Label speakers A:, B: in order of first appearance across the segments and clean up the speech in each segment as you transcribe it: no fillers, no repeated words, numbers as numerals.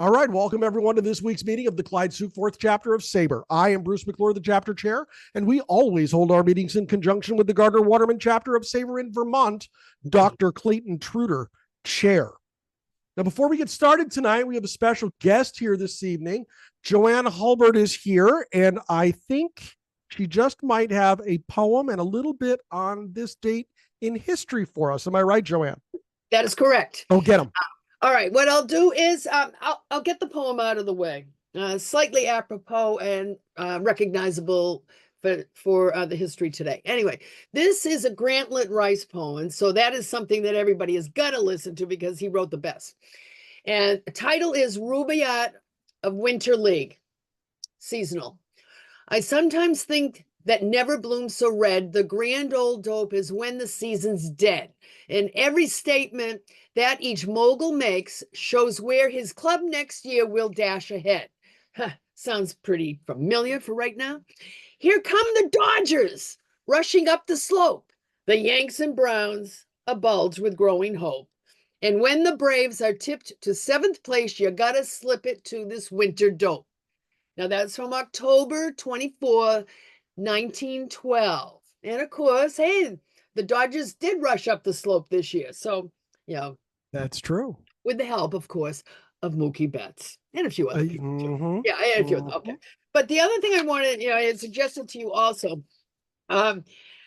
A: All right, welcome everyone to this week's meeting of the Clyde Sukeforth chapter of SABR. I am Bruce McClure, the chapter chair, and we always hold our meetings in conjunction with the Gardner-Waterman chapter of SABR in Vermont, Dr. Clayton Truder, chair. Now, before we get started tonight, we have a special guest here this evening. Joanne Hulbert is here, and I think she just might have a poem and a little bit on this date in history for us. Am I right, Joanne?
B: That is correct.
A: Oh, get them.
B: All right, what I'll do is I'll get the poem out of the way. Slightly apropos and recognizable for the history today. Anyway, this is a Grantland Rice poem, so that is something that everybody has got to listen to because he wrote the best. And the title is Rubaiyat of Winter League, seasonal. I sometimes think that never blooms so red. The grand old dope is when the season's dead. And every statement that each mogul makes shows where his club next year will dash ahead. Sounds pretty familiar for right now. Here come the Dodgers rushing up the slope. The Yanks and Browns abulge with growing hope. And when the Braves are tipped to 7th place, you gotta slip it to this winter dope. Now that's from October 24, 1912. And of course, hey, the Dodgers did rush up the slope this year. So, you know.
A: That's true.
B: With the help, of course, of Mookie Betts and a few other people.
A: Mm-hmm.
B: Yeah, and a few. Okay. But the other thing I wanted, I had suggested to you also,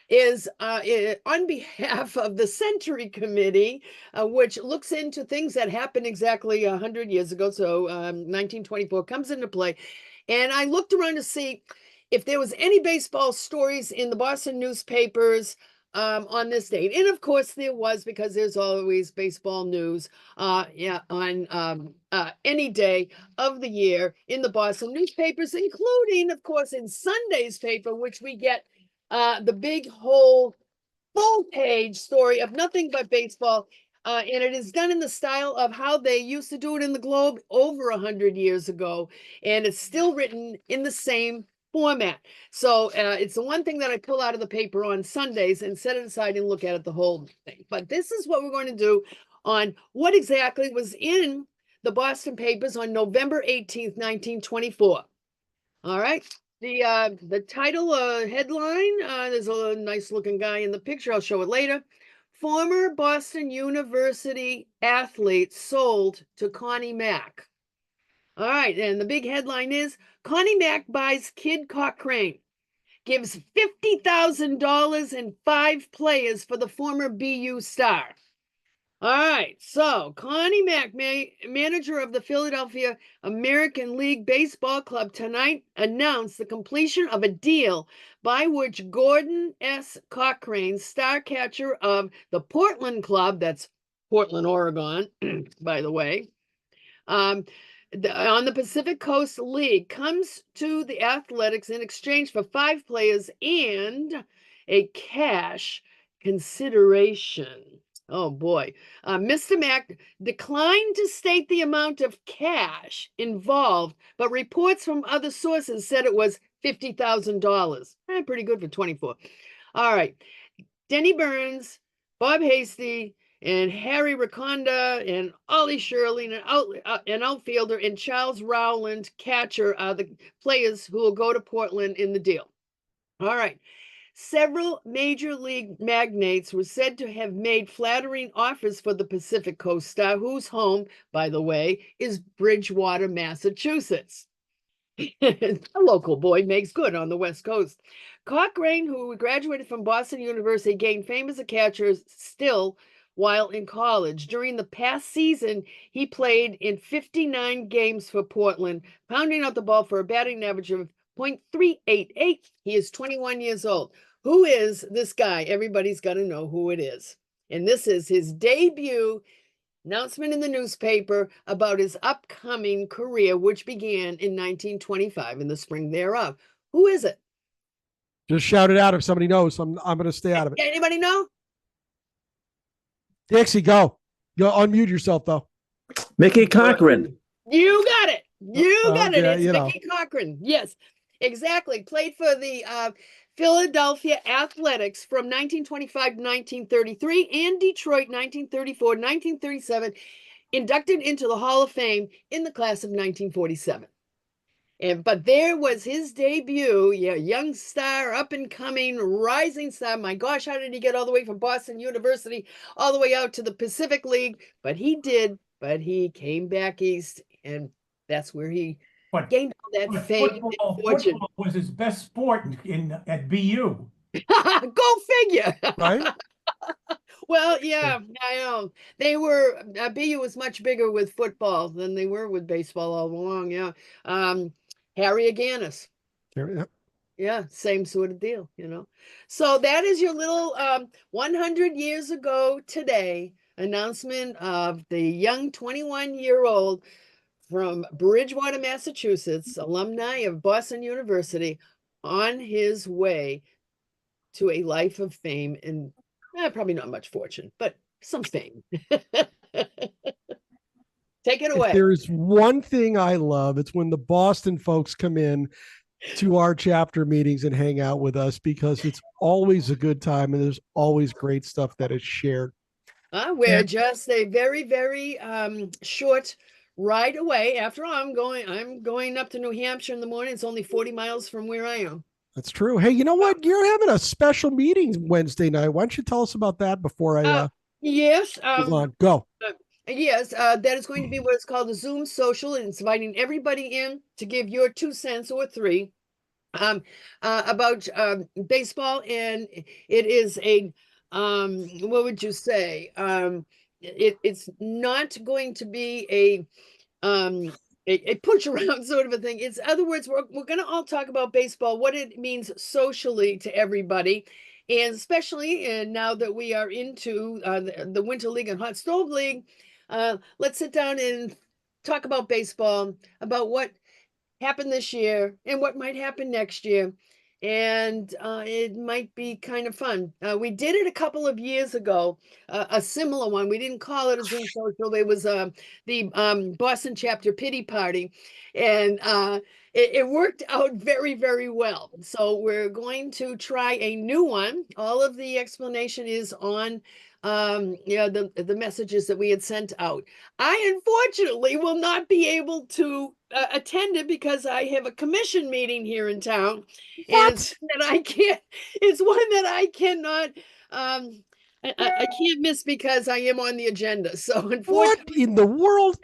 B: is on behalf of the Century Committee, which looks into things that happened exactly 100 years ago. So 1924 comes into play. And I looked around to see if there was any baseball stories in the Boston newspapers on this date. And of course there was, because there's always baseball news on any day of the year in the Boston newspapers, including, of course, in Sunday's paper, which we get the big whole full page story of nothing but baseball. And it is done in the style of how they used to do it in the Globe over 100 years ago. And it's still written in the same format. So it's the one thing that I pull out of the paper on Sundays and set it aside and look at it the whole thing. But this is what we're going to do on what exactly was in the Boston papers on November 18th, 1924. All right. The title headline, there's a nice looking guy in the picture. I'll show it later. Former Boston University athlete sold to Connie Mack. All right, and the big headline is Connie Mack buys Kid Cochrane, gives $50,000 and 5 players for the former BU star. All right, so Connie Mack, manager of the Philadelphia American League Baseball Club, tonight announced the completion of a deal by which Gordon S. Cochrane, star catcher of the Portland Club, that's Portland, Oregon, by the way, on the Pacific Coast League, comes to the Athletics in exchange for 5 players and a cash consideration. Oh boy. Mr. Mack declined to state the amount of cash involved, but reports from other sources said it was $50,000. Pretty good for 24. All right. Denny Burns, Bob Hasty, and Harry Raconda, and Ollie Shirley, an outfielder, and Charles Rowland, catcher, are the players who will go to Portland in the deal. All right. Several major league magnates were said to have made flattering offers for the Pacific Coast star, whose home, by the way, is Bridgewater, Massachusetts. A local boy makes good on the West Coast. Cochrane, who graduated from Boston University, gained fame as a catcher still while in college. During the past season, he played in 59 games for Portland, pounding out the ball for a batting average of .388. He is 21 years old. Who is this guy? Everybody's got to know who it is. And this is his debut announcement in the newspaper about his upcoming career, which began in 1925 in the spring thereof. Who is it?
A: Just shout it out if somebody knows. I'm going to stay out of it.
B: Anybody know?
A: Dixie, go. You unmute yourself, though.
C: Mickey Cochran.
B: You got it. You got it. It's
A: you
B: Mickey Cochran. Yes, exactly. Played for the Philadelphia Athletics from 1925 to 1933 and Detroit 1934, 1937. inducted into the Hall of Fame in the class of 1947. But there was his debut, young star, up and coming, rising star. My gosh, how did he get all the way from Boston University all the way out to the Pacific League? But he did. But he came back east, and that's where he gained all that fame and fortune.
D: Football was his best sport at BU.
B: Go figure.
A: Right?
B: Well, yeah, I know. They were, BU was much bigger with football than they were with baseball all along. Yeah. Harry Aganis. Yeah, same sort of deal, So that is your little 100 years ago today announcement of the young 21-year-old from Bridgewater, Massachusetts, alumni of Boston University, on his way to a life of fame and probably not much fortune, but some fame. Take it away.
A: If there's one thing I love, it's when the Boston folks come in to our chapter meetings and hang out with us, because it's always a good time and there's always great stuff that is shared.
B: We're just a very, very short ride away. After all, I'm going up to New Hampshire in the morning. It's only 40 miles from where I am.
A: That's true. Hey, you know what? You're having a special meeting Wednesday night. Why don't you tell us about that before I
B: yes.
A: move on? Go.
B: Yes, that is going to be what it's called the Zoom social, and it's inviting everybody in to give your 2 cents or 3 about baseball. And it is a what would you say? It's not going to be a push around sort of a thing. It's, in other words, we're going to all talk about baseball, what it means socially to everybody. And especially now that we are into the Winter League and Hot Stove League, let's sit down and talk about baseball, about what happened this year and what might happen next year. And it might be kind of fun. We did it a couple of years ago, a similar one. We didn't call it a Zoom social. It was the Boston chapter pity party. And it worked out very, very well. So we're going to try a new one. All of the explanation is on the messages that we had sent out. I unfortunately will not be able to attend it because I have a commission meeting here in town.
A: What?
B: And it's one that I cannot I can't miss because I am on the agenda. So unfortunately,
A: What in the world?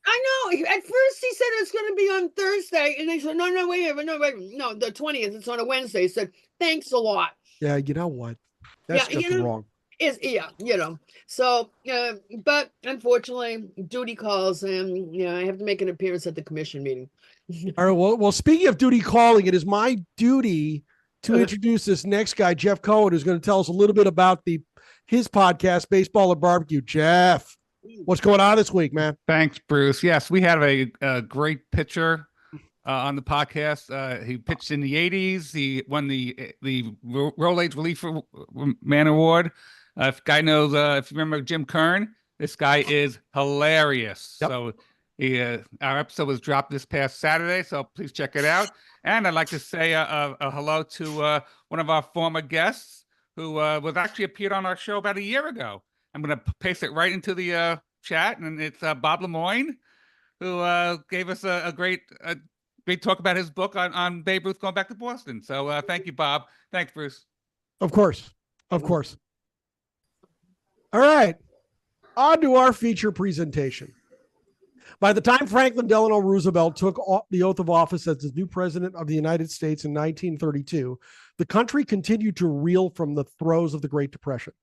B: I know. At first he said it's going to be on Thursday, and they said, no, wait, no, the 20th. It's on a Wednesday. He said, thanks a lot.
A: Yeah, you know what? That's just wrong.
B: So, but unfortunately, duty calls, and I have to make an appearance at the commission meeting.
A: All right. Well, speaking of duty calling, it is my duty to introduce this next guy, Jeff Cohen, who's going to tell us a little bit about his podcast, Baseball and Barbecue. Jeff, what's going on this week, man?
E: Thanks, Bruce. Yes, we have a great pitcher on the podcast. He pitched in the 80s. He won the Rolaids Relief Man Award. If guy knows, if you remember Jim Kern, this guy is hilarious.
A: Yep.
E: So our episode was dropped this past Saturday, so please check it out. And I'd like to say a hello to one of our former guests who was actually appeared on our show about a year ago. I'm going to paste it right into the chat, and it's Bob Lemoyne, who gave us a great talk about his book on Babe Ruth going back to Boston. So thank you, Bob. Thanks, Bruce.
A: Of course. All right, on to our feature presentation. By the time Franklin Delano Roosevelt took the oath of office as the new president of the United States in 1932, the country continued to reel from the throes of the Great Depression.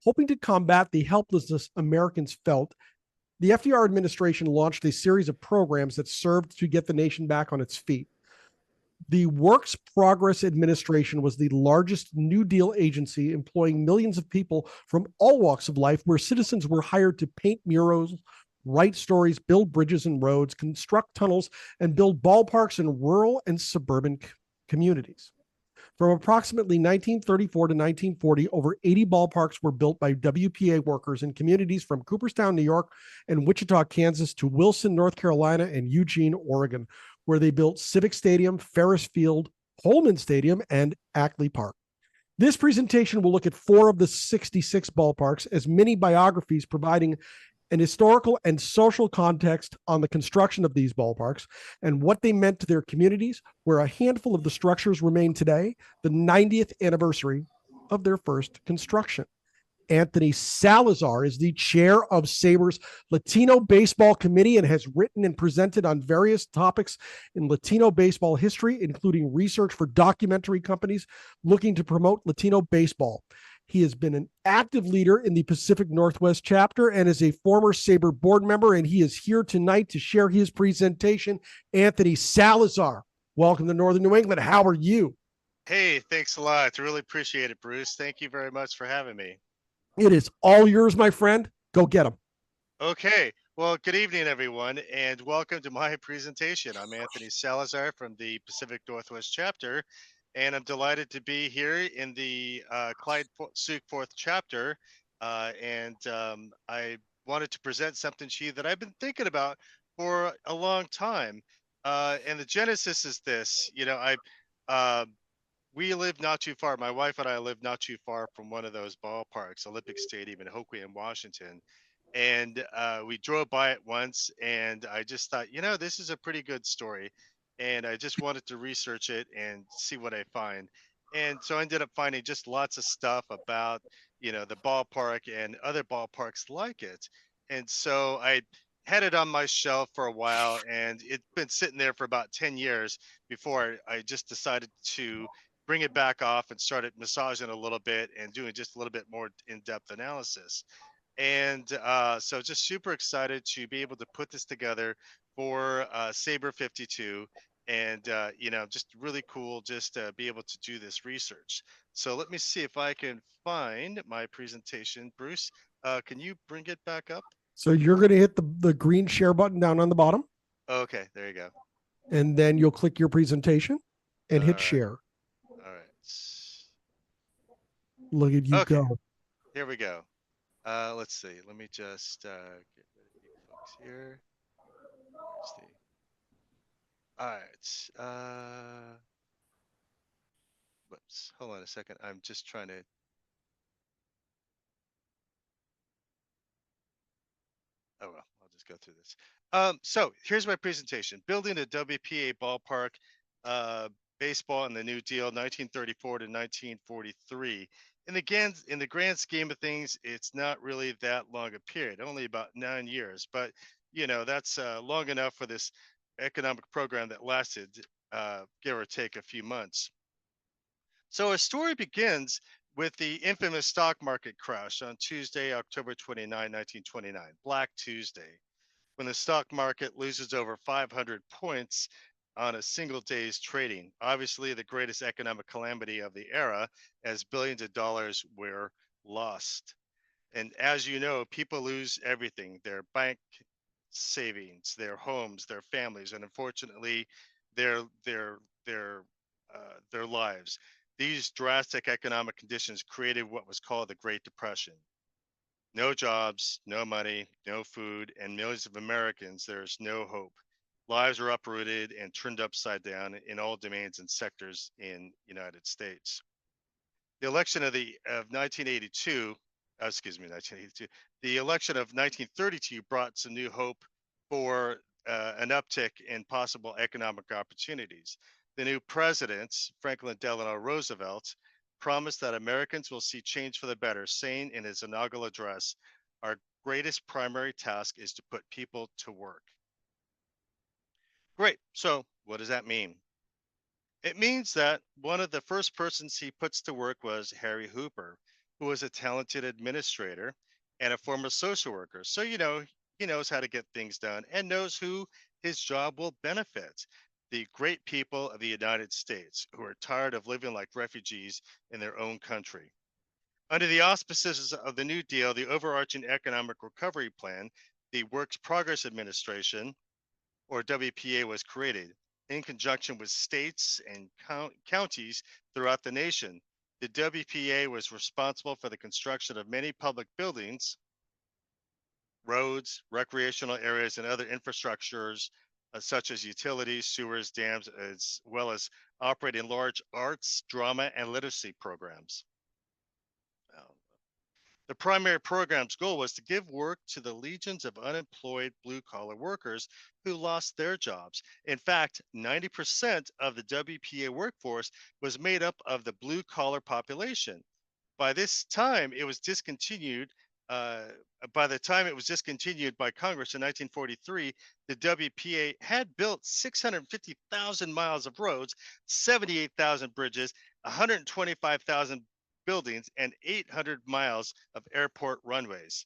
A: Hoping to combat the helplessness Americans felt, the FDR administration launched a series of programs that served to get the nation back on its feet. The Works Progress Administration was the largest New Deal agency, employing millions of people from all walks of life, where citizens were hired to paint murals, write stories, build bridges and roads, construct tunnels, and build ballparks in rural and suburban communities. From approximately 1934 to 1940, over 80 ballparks were built by WPA workers in communities from Cooperstown, New York, and Wichita, Kansas, to Wilson, North Carolina, and Eugene, Oregon, where they built Civic Stadium, Ferris Field, Holman Stadium, and Ackley Park. This presentation will look at 4 of the 66 ballparks as mini-biographies, providing an historical and social context on the construction of these ballparks and what they meant to their communities, where a handful of the structures remain today, the 90th anniversary of their first construction. Anthony Salazar is the chair of SABR's Latino Baseball Committee and has written and presented on various topics in Latino baseball history, including research for documentary companies looking to promote Latino baseball. He has been an active leader in the Pacific Northwest chapter and is a former SABR board member, and he is here tonight to share his presentation. Anthony Salazar, welcome to Northern New England. How are you?
F: Hey, thanks a lot. Really appreciate it, Bruce. Thank you very much for having me.
A: It is all yours, my friend. Go get them.
F: Okay. Well, good evening, everyone, and welcome to my presentation. I'm Anthony Salazar from the Pacific Northwest chapter, and I'm delighted to be here in the Clyde Sukeforth chapter. I wanted to present something to you that I've been thinking about for a long time. And the genesis is this. We live not too far. My wife and I live not too far from one of those ballparks, Olympic Stadium in Hoquiam, Washington. And we drove by it once, and I just thought, this is a pretty good story. And I just wanted to research it and see what I find. And so I ended up finding just lots of stuff about, the ballpark and other ballparks like it. And so I had it on my shelf for a while, and it's been sitting there for about 10 years before I just decided to bring it back off and started massaging a little bit and doing just a little bit more in-depth analysis. And so just super excited to be able to put this together for SABR 52. And, just really cool just to be able to do this research. So let me see if I can find my presentation. Bruce, can you bring it back up?
A: So you're going to hit the green share button down on the bottom.
F: Okay, there you go.
A: And then you'll click your presentation and hit share.
F: All right.
A: Look at you go.
F: Here we go. Let's see. Let me just get rid of you folks here. All right. Whoops. Hold on a second. I'm just trying to. Oh well, I'll just go through this. So here's my presentation: building a WPA ballpark, baseball in the New Deal, 1934 to 1943. In the grand scheme of things, it's not really that long a period, only about 9 years. But that's long enough for this economic program that lasted, give or take, a few months. So our story begins with the infamous stock market crash on Tuesday, October 29, 1929, Black Tuesday, when the stock market loses over 500 points on a single day's trading. Obviously, the greatest economic calamity of the era, as billions of dollars were lost. And as you know, people lose everything: their bank savings, their homes, their families, and unfortunately, their lives. These drastic economic conditions created what was called the Great Depression. No jobs, no money, no food, and millions of Americans, there's no hope. Lives are uprooted and turned upside down in all domains and sectors in the United States. The election of 1982, the election of 1932 brought some new hope for an uptick in possible economic opportunities. The new president, Franklin Delano Roosevelt, promised that Americans will see change for the better, saying in his inaugural address, "Our greatest primary task is to put people to work." Great. So what does that mean? It means that one of the first persons he puts to work was Harry Hooper, who was a talented administrator and a former social worker. So, he knows how to get things done and knows who his job will benefit: the great people of the United States, who are tired of living like refugees in their own country. Under the auspices of the New Deal, the overarching economic recovery plan, the Works Progress Administration, or WPA, was created in conjunction with states and counties throughout the nation. The WPA was responsible for the construction of many public buildings, roads, recreational areas, and other infrastructures such as utilities, sewers, dams, as well as operating large arts, drama, and literacy programs. The primary program's goal was to give work to the legions of unemployed blue-collar workers who lost their jobs. In fact, 90% of the WPA workforce was made up of the blue-collar population. By this time, it was discontinued. By the time it was discontinued by Congress in 1943, the WPA had built 650,000 miles of roads, 78,000 bridges, 125,000 buildings, and 800 miles of airport runways.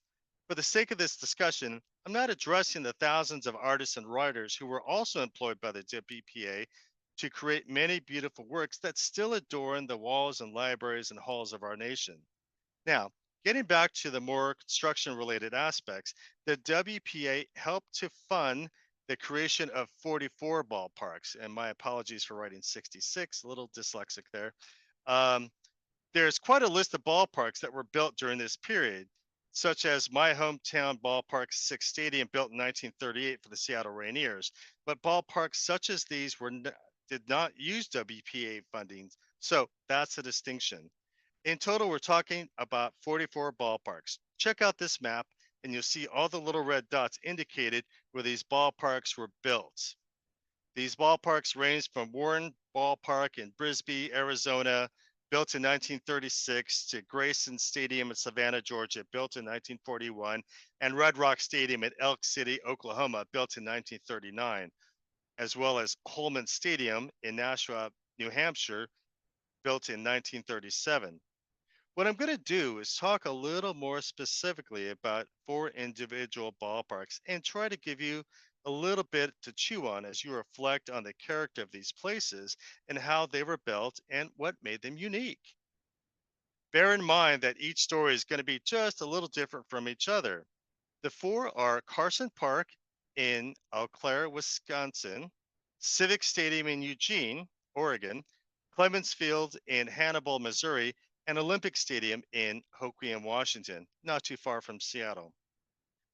F: For the sake of this discussion, I'm not addressing the thousands of artists and writers who were also employed by the WPA to create many beautiful works that still adorn the walls and libraries and halls of our nation. Now, getting back to the more construction-related aspects, the WPA helped to fund the creation of 44 ballparks, and my apologies for writing 66, a little dyslexic there. There's quite a list of ballparks that were built during this period, such as my hometown ballpark, Civic Stadium, built in 1938 for the Seattle Rainiers. But ballparks such as these did not use WPA funding, so that's a distinction. In total, we're talking about 44 ballparks. Check out this map, and you'll see all the little red dots indicated where these ballparks were built. These ballparks ranged from Warren Ballpark in Brisbane, Arizona, built in 1936, to Grayson Stadium in Savannah, Georgia, built in 1941, and Red Rock Stadium in Elk City, Oklahoma, built in 1939, as well as Holman Stadium in Nashua, New Hampshire, built in 1937. What I'm going to do is talk a little more specifically about 4 individual ballparks and try to give you a little bit to chew on as you reflect on the character of these places and how they were built and what made them unique. Bear in mind that each story is going to be just a little different from each other. The 4 are Carson Park in Eau Claire, Wisconsin, Civic Stadium in Eugene, Oregon, Clemens Field in Hannibal, Missouri, and Olympic Stadium in Hoquiam, Washington, not too far from Seattle.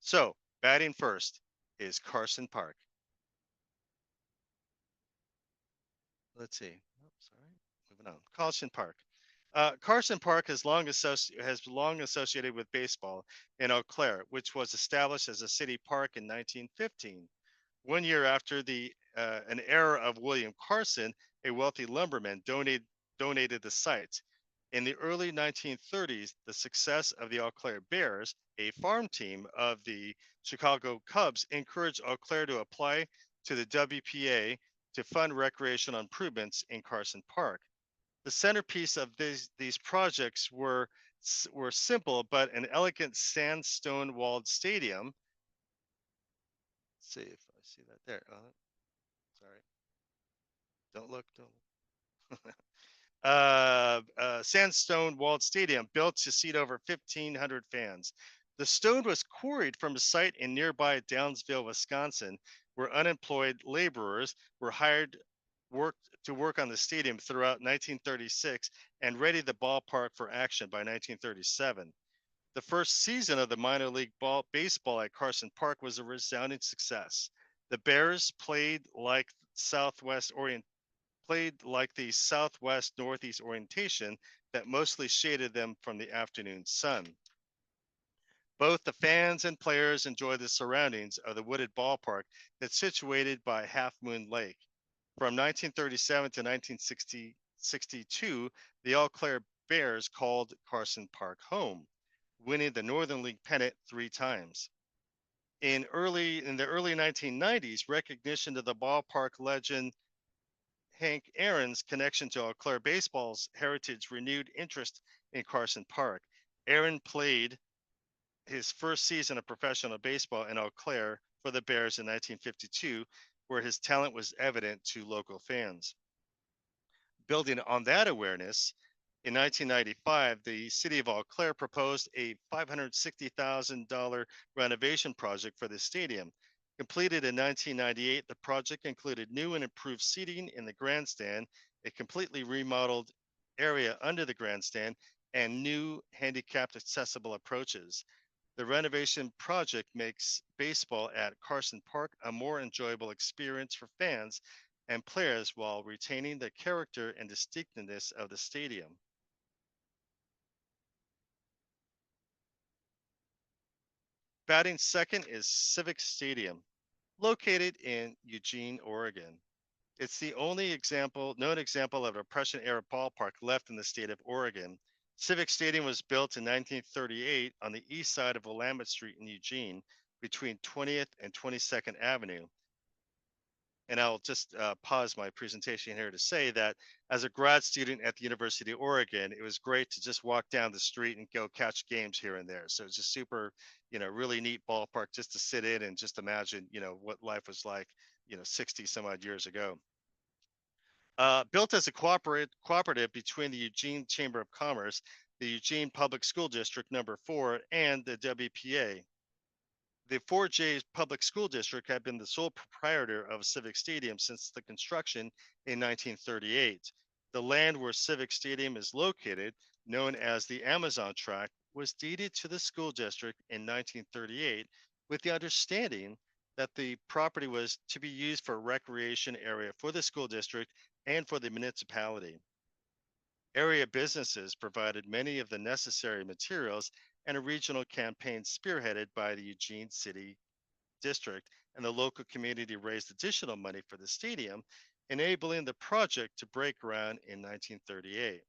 F: So, batting first is Carson Park. Let's see. Oh, sorry. Moving on. Carson Park. Carson Park has long associated with baseball in Eau Claire, which was established as a city park in 1915. 1 year after an heir of William Carson, a wealthy lumberman, donated the site. In the early 1930s, the success of the Eau Claire Bears, a farm team of the Chicago Cubs, encouraged Eau Claire to apply to the WPA to fund recreational improvements in Carson Park. The centerpiece of these projects were simple but an elegant sandstone walled stadium. Let's see if I see that there. Sorry. Don't look. Sandstone walled stadium built to seat over 1,500 fans. The stone was quarried from a site in nearby Downsville, Wisconsin, where unemployed laborers were hired to work on the stadium throughout 1936 and ready the ballpark for action by 1937. The first season of the minor league baseball at Carson Park was a resounding success. The Bears played like the southwest northeast orientation that mostly shaded them from the afternoon sun. Both the fans and players enjoyed the surroundings of the wooded ballpark that's situated by Half Moon Lake. From 1937 to 1962, the Eau Claire Bears called Carson Park home, winning the Northern League pennant 3 times. In the early 1990s, recognition of the ballpark legend Hank Aaron's connection to Eau Claire baseball's heritage renewed interest in Carson Park. Aaron played his first season of professional baseball in Eau Claire for the Bears in 1952, where his talent was evident to local fans. Building on that awareness, in 1995, the city of Eau Claire proposed a $560,000 renovation project for the stadium. Completed in 1998, the project included new and improved seating in the grandstand, a completely remodeled area under the grandstand, and new handicapped accessible approaches. The renovation project makes baseball at Carson Park a more enjoyable experience for fans and players while retaining the character and distinctiveness of the stadium. Batting second is Civic Stadium, located in Eugene, Oregon. It's the only known example of a Depression-era ballpark left in the state of Oregon. Civic Stadium was built in 1938 on the east side of Willamette Street in Eugene, between 20th and 22nd Avenue. And I'll just pause my presentation here to say that as a grad student at the University of Oregon, it was great to just walk down the street and go catch games here and there. So it's just super, really neat ballpark just to sit in and just imagine, what life was like, 60 some odd years ago. Built as a cooperative between the Eugene Chamber of Commerce, the Eugene Public School District Number 4, and the WPA. The 4J Public School District had been the sole proprietor of Civic Stadium since the construction in 1938. The land where Civic Stadium is located, known as the Amazon Tract, was deeded to the school district in 1938 with the understanding that the property was to be used for a recreation area for the school district and for the municipality. Area businesses provided many of the necessary materials, and a regional campaign spearheaded by the Eugene City District and the local community raised additional money for the stadium, enabling the project to break ground in 1938.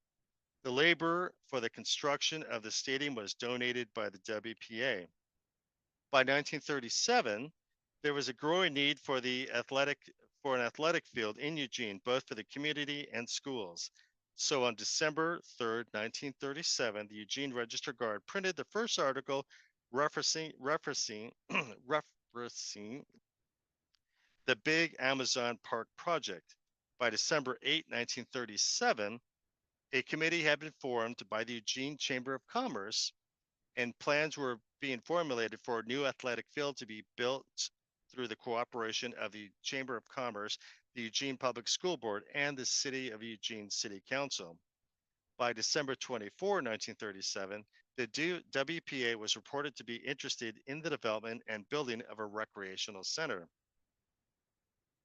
F: The labor for the construction of the stadium was donated by the WPA. By 1937, there was a growing need for an athletic field in Eugene, both for the community and schools. So on December 3rd, 1937, the Eugene Register Guard printed the first article referencing the Big Amazon Park project. By December 8, 1937, a committee had been formed by the Eugene Chamber of Commerce, and plans were being formulated for a new athletic field to be built through the cooperation of the Chamber of Commerce, the Eugene Public School Board, and the City of Eugene City Council. By December 24, 1937, the WPA was reported to be interested in the development and building of a recreational center.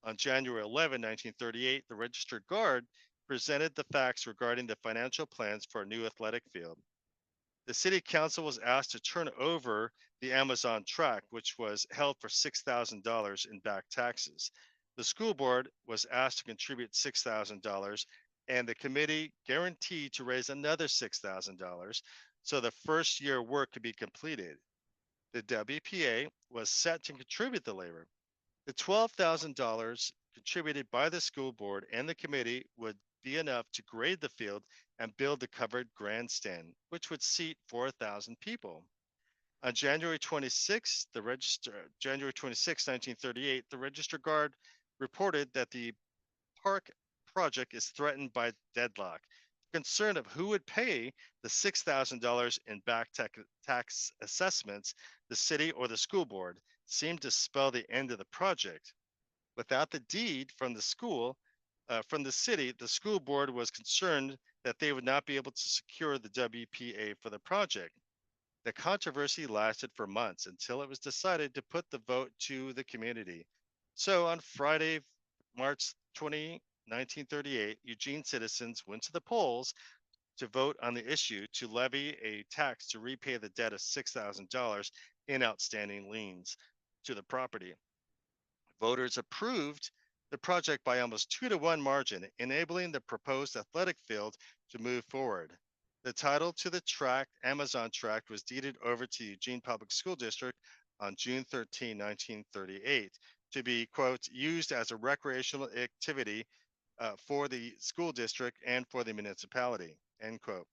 F: On January 11, 1938, the Register Guard presented the facts regarding the financial plans for a new athletic field. The City Council was asked to turn over the Amazon Tract, which was held for $6,000 in back taxes. The school board was asked to contribute $6,000, and the committee guaranteed to raise another $6,000 so the first year work could be completed. The WPA was set to contribute the labor. The $12,000 contributed by the school board and the committee would be enough to grade the field and build the covered grandstand, which would seat 4,000 people. On January 26, 1938, the Register Guard reported that the park project is threatened by deadlock. Concern of who would pay the $6,000 in back tax assessments, the city or the school board, seemed to spell the end of the project. Without the deed from the city, the school board was concerned that they would not be able to secure the WPA for the project. The controversy lasted for months until it was decided to put the vote to the community. So on Friday, March 20, 1938, Eugene citizens went to the polls to vote on the issue to levy a tax to repay the debt of $6,000 in outstanding liens to the property. Voters approved the project by almost 2-to-1 margin, enabling the proposed athletic field to move forward. The title to the Amazon Tract, was deeded over to Eugene Public School District on June 13, 1938, to be, quote, used as a recreational activity for the school district and for the municipality, end quote.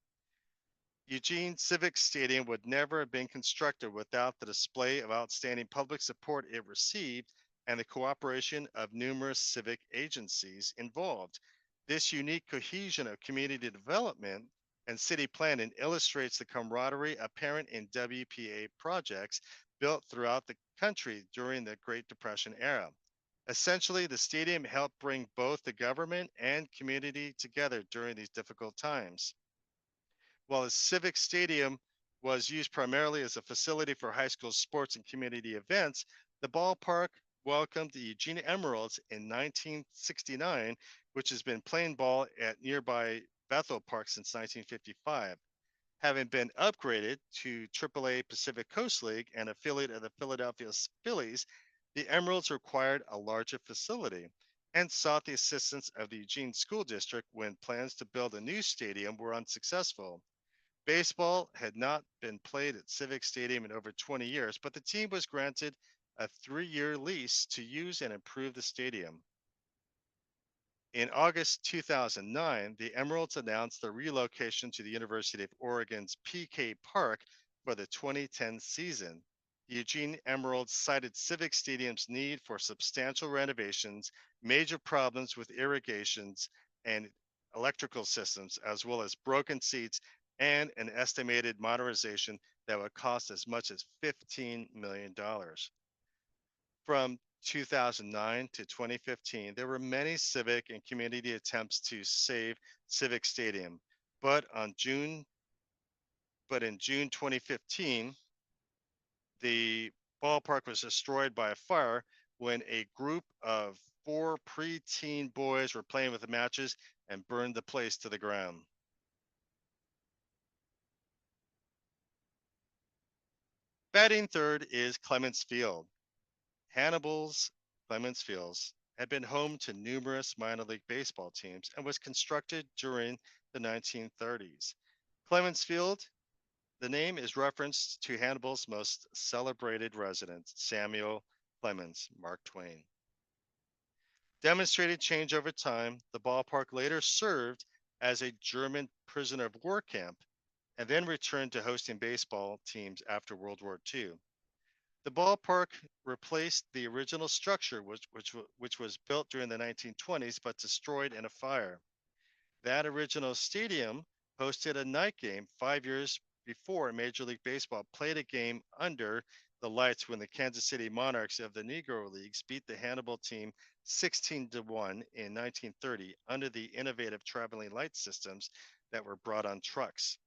F: Eugene Civic Stadium would never have been constructed without the display of outstanding public support it received and the cooperation of numerous civic agencies involved. This unique cohesion of community development and city planning illustrates the camaraderie apparent in WPA projects built throughout the country during the Great Depression era. Essentially, the stadium helped bring both the government and community together during these difficult times. While the Civic Stadium was used primarily as a facility for high school sports and community events, the ballpark welcomed the Eugene Emeralds in 1969, which has been playing ball at nearby Bethel Park since 1955. Having been upgraded to AAA Pacific Coast League, an affiliate of the Philadelphia Phillies, the Emeralds required a larger facility and sought the assistance of the Eugene School District when plans to build a new stadium were unsuccessful. Baseball had not been played at Civic Stadium in over 20 years, but the team was granted a 3-year lease to use and improve the stadium. In August 2009, the Emeralds announced the relocation to the University of Oregon's PK Park for the 2010 season. The Eugene Emeralds cited Civic Stadium's need for substantial renovations, major problems with irrigations and electrical systems, as well as broken seats and an estimated modernization that would cost as much as $15 million. From 2009 to 2015, there were many civic and community attempts to save Civic Stadium, but in June 2015, the ballpark was destroyed by a fire when a group of 4 preteen boys were playing with the matches and burned the place to the ground. Batting third is Clements Field. Hannibal's Clements Fields had been home to numerous minor league baseball teams and was constructed during the 1930s. Clements Field, the name is referenced to Hannibal's most celebrated resident, Samuel Clemens, Mark Twain. Demonstrated change over time, the ballpark later served as a German prisoner of war camp and then returned to hosting baseball teams after World War II. The ballpark replaced the original structure, which was built during the 1920s but destroyed in a fire. That original stadium hosted a night game 5 years before Major League Baseball played a game under the lights when the Kansas City Monarchs of the Negro Leagues beat the Hannibal team 16-1 in 1930 under the innovative traveling light systems that were brought on trucks.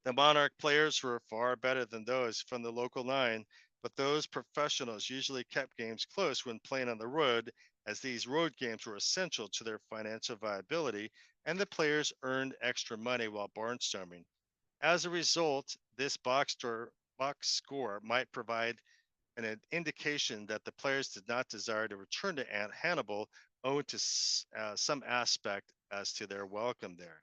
F: The Monarch players were far better than those from the local 9, but those professionals usually kept games close when playing on the road, as these road games were essential to their financial viability, and the players earned extra money while barnstorming. As a result, this box score might provide an indication that the players did not desire to return to Hannibal, owing to some aspect as to their welcome there.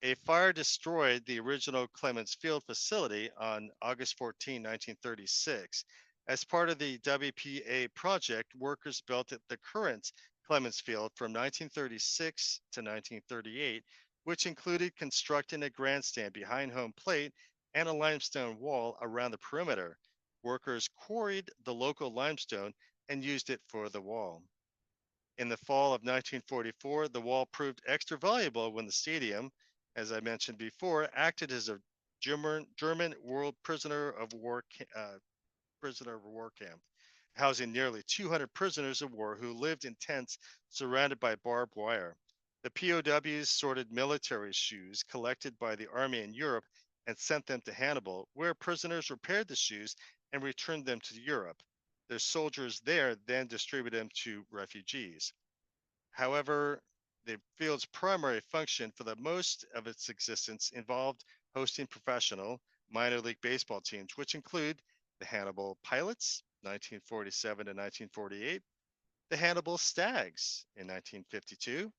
F: A fire destroyed the original Clements Field facility on August 14, 1936. As part of the WPA project, workers built the current Clements Field from 1936 to 1938, which included constructing a grandstand behind home plate and a limestone wall around the perimeter. Workers quarried the local limestone and used it for the wall. In the fall of 1944, the wall proved extra valuable when the stadium, as I mentioned before, acted as a German world prisoner of war camp, housing nearly 200 prisoners of war who lived in tents surrounded by barbed wire. The POWs sorted military shoes collected by the army in Europe and sent them to Hannibal, where prisoners repaired the shoes and returned them to Europe. Their soldiers there then distributed them to refugees. However, the field's primary function for the most of its existence involved hosting professional minor league baseball teams, which include the Hannibal Pilots, 1947 to 1948, the Hannibal Stags in 1952,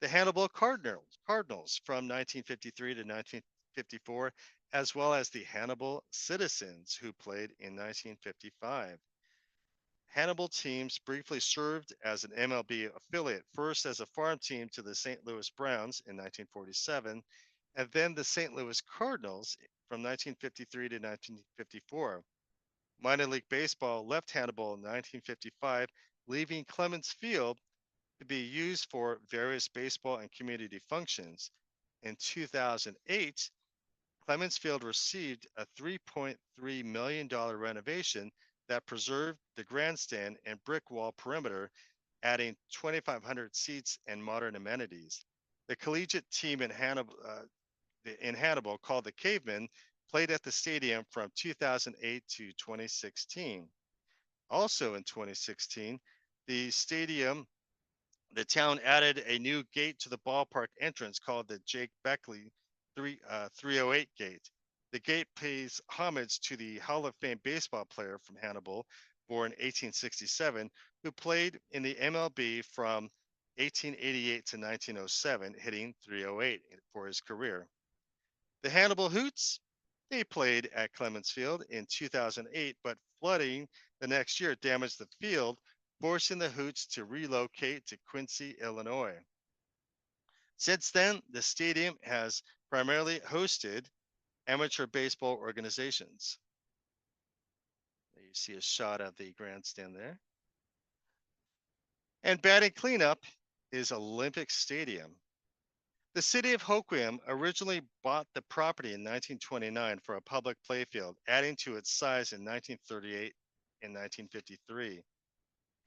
F: the Hannibal Cardinals from 1953 to 1954, as well as the Hannibal Citizens, who played in 1955. Hannibal teams briefly served as an MLB affiliate, first as a farm team to the St. Louis Browns in 1947, and then the St. Louis Cardinals from 1953 to 1954. Minor League Baseball left Hannibal in 1955, leaving Clements Field to be used for various baseball and community functions. In 2008, Clements Field received a $3.3 million renovation that preserved the grandstand and brick wall perimeter, adding 2,500 seats and modern amenities. The collegiate team in Hannibal, called the Cavemen, played at the stadium from 2008 to 2016. Also in 2016, the stadium The town added a new gate to the ballpark entrance called the Jake Beckley 308 gate. The gate pays homage to the Hall of Fame baseball player from Hannibal, born 1867, who played in the MLB from 1888 to 1907, hitting 308 for his career. The Hannibal Hoots, they played at Clemens Field in 2008, but flooding the next year damaged the field, forcing the Hoots to relocate to Quincy, Illinois. Since then, the stadium has primarily hosted amateur baseball organizations. You see a shot of the grandstand there. And batting cleanup is Olympic Stadium. The city of Hoquiam originally bought the property in 1929 for a public playfield, adding to its size in 1938 and 1953.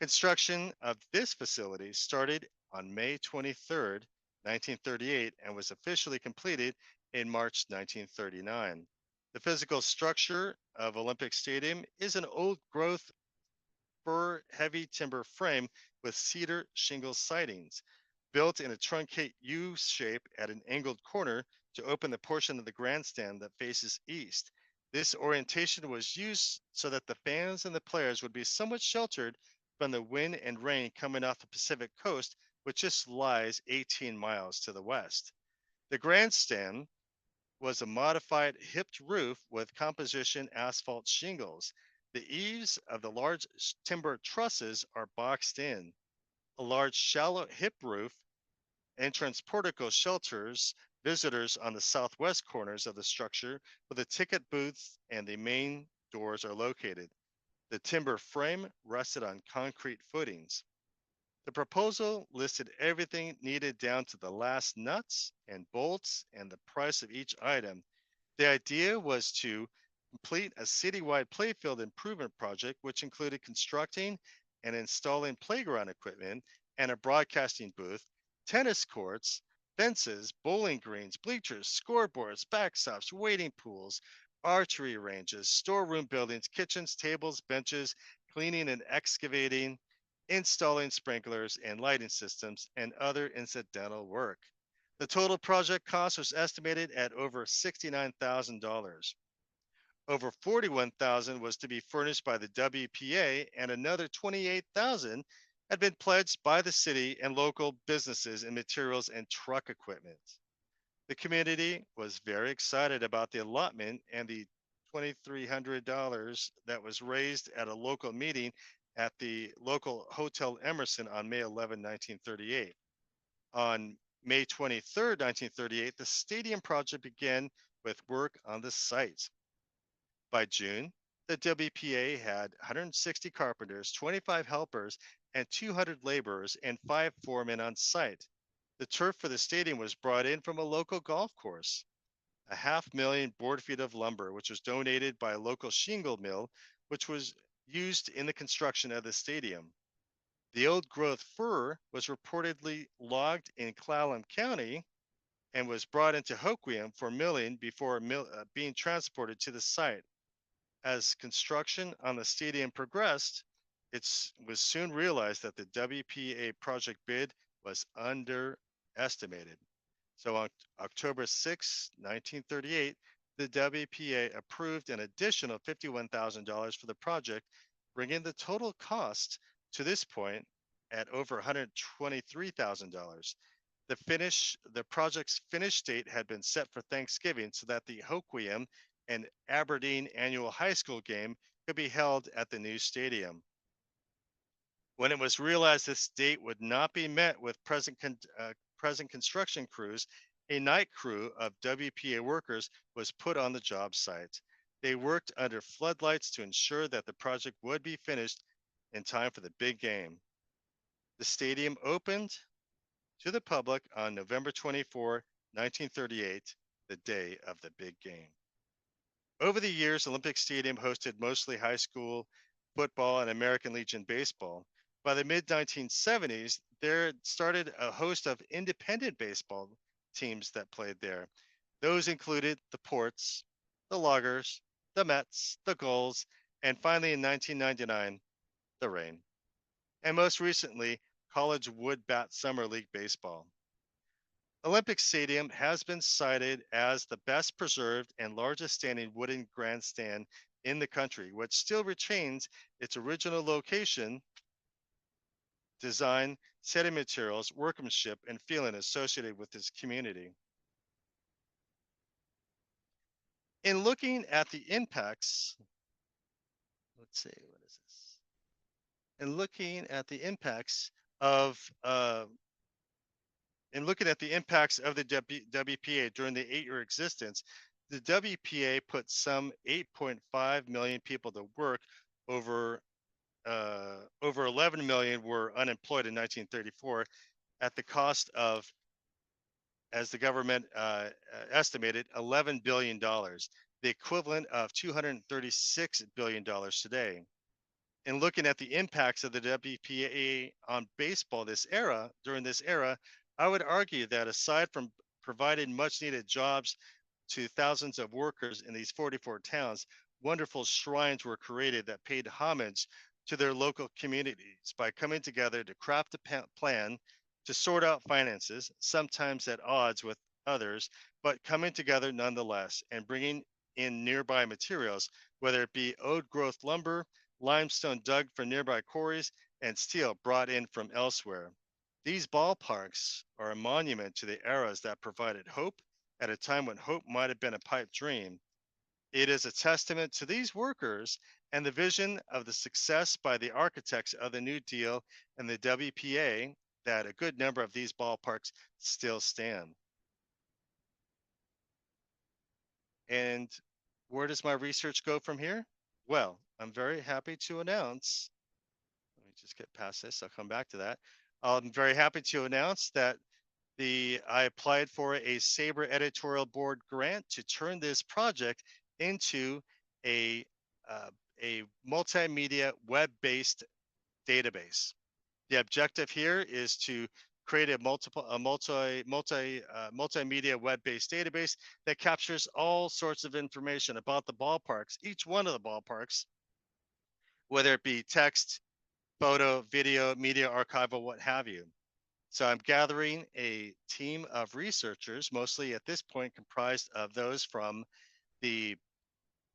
F: Construction of this facility started on May 23rd, 1938, and was officially completed in March 1939. The physical structure of Olympic Stadium is an old-growth fir heavy timber frame with cedar shingle sidings, built in a truncate U shape at an angled corner to open the portion of the grandstand that faces east. This orientation was used so that the fans and the players would be somewhat sheltered from the wind and rain coming off the Pacific coast, which just lies 18 miles to the west. The grandstand was a modified hipped roof with composition asphalt shingles. The eaves of the large timber trusses are boxed in. A large shallow hip roof entrance portico shelters visitors on the southwest corners of the structure, where the ticket booths and the main doors are located. The timber frame rested on concrete footings. The proposal listed everything needed down to the last nuts and bolts and the price of each item. The idea was to complete a citywide playfield improvement project, which included constructing and installing playground equipment and a broadcasting booth, tennis courts, fences, bowling greens, bleachers, scoreboards, backstops, waiting pools, archery ranges, storeroom buildings, kitchens, tables, benches, cleaning and excavating, installing sprinklers and lighting systems, and other incidental work. The total project cost was estimated at over $69,000. Over $41,000 was to be furnished by the WPA, and another $28,000 had been pledged by the city and local businesses in materials and truck equipment. The community was very excited about the allotment and the $2,300 that was raised at a local meeting at the local Hotel Emerson on May 11, 1938. On May 23, 1938, the stadium project began with work on the site. By June, the WPA had 160 carpenters, 25 helpers, and 200 laborers and 5 foremen on site. The turf for the stadium was brought in from a local golf course. 500,000 board feet of lumber, which was donated by a local shingle mill, which was used in the construction of the stadium. The old growth fir was reportedly logged in Clallam County and was brought into Hoquiam for milling before being transported to the site. As construction on the stadium progressed, it was soon realized that the WPA project bid was underestimated. So on October 6, 1938, the WPA approved an additional $51,000 for the project, bringing the total cost to this point at over $123,000. The project's finish date had been set for Thanksgiving so that the Hoquiam and Aberdeen annual high school game could be held at the new stadium. When it was realized this date would not be met with present construction crews, a night crew of WPA workers was put on the job site. They worked under floodlights to ensure that the project would be finished in time for the big game. The stadium opened to the public on November 24, 1938, the day of the big game. Over the years, Olympic Stadium hosted mostly high school football and American Legion baseball. By the mid-1970s, there started a host of independent baseball teams that played there. Those included the Ports, the Loggers, the Mets, the Gulls, and finally in 1999, the Reign. And most recently, College Wood Bat Summer League Baseball. Olympic Stadium has been cited as the best preserved and largest standing wooden grandstand in the country, which still retains its original location, design, setting materials, workmanship, and feeling associated with this community. In looking at the impacts, let's see, what is this? In looking at the impacts of the WPA during the 8-year existence, the WPA put some 8.5 million people to work. Over 11 million were unemployed in 1934 at the cost of, as the government estimated, $11 billion, the equivalent of $236 billion today. In looking at the impacts of the WPA on baseball during this era, I would argue that aside from providing much needed jobs to thousands of workers in these 44 towns, wonderful shrines were created that paid homage to their local communities by coming together to craft a plan to sort out finances, sometimes at odds with others, but coming together nonetheless and bringing in nearby materials, whether it be old growth lumber, limestone dug from nearby quarries, and steel brought in from elsewhere. These ballparks are a monument to the eras that provided hope at a time when hope might have been a pipe dream. It is a testament to these workers and the vision of the success by the architects of the New Deal and the WPA that a good number of these ballparks still stand. And where does my research go from here? Well, I'm very happy to announce, let me just get past this, I'll come back to that. I'm very happy to announce that I applied for a SABR editorial board grant to turn this project into a multimedia web-based database. The objective here is to create a multimedia web-based database that captures all sorts of information about the ballparks, each one of the ballparks, whether it be text, photo, video, media archival, what have you. So I'm gathering a team of researchers, mostly at this point comprised of those from the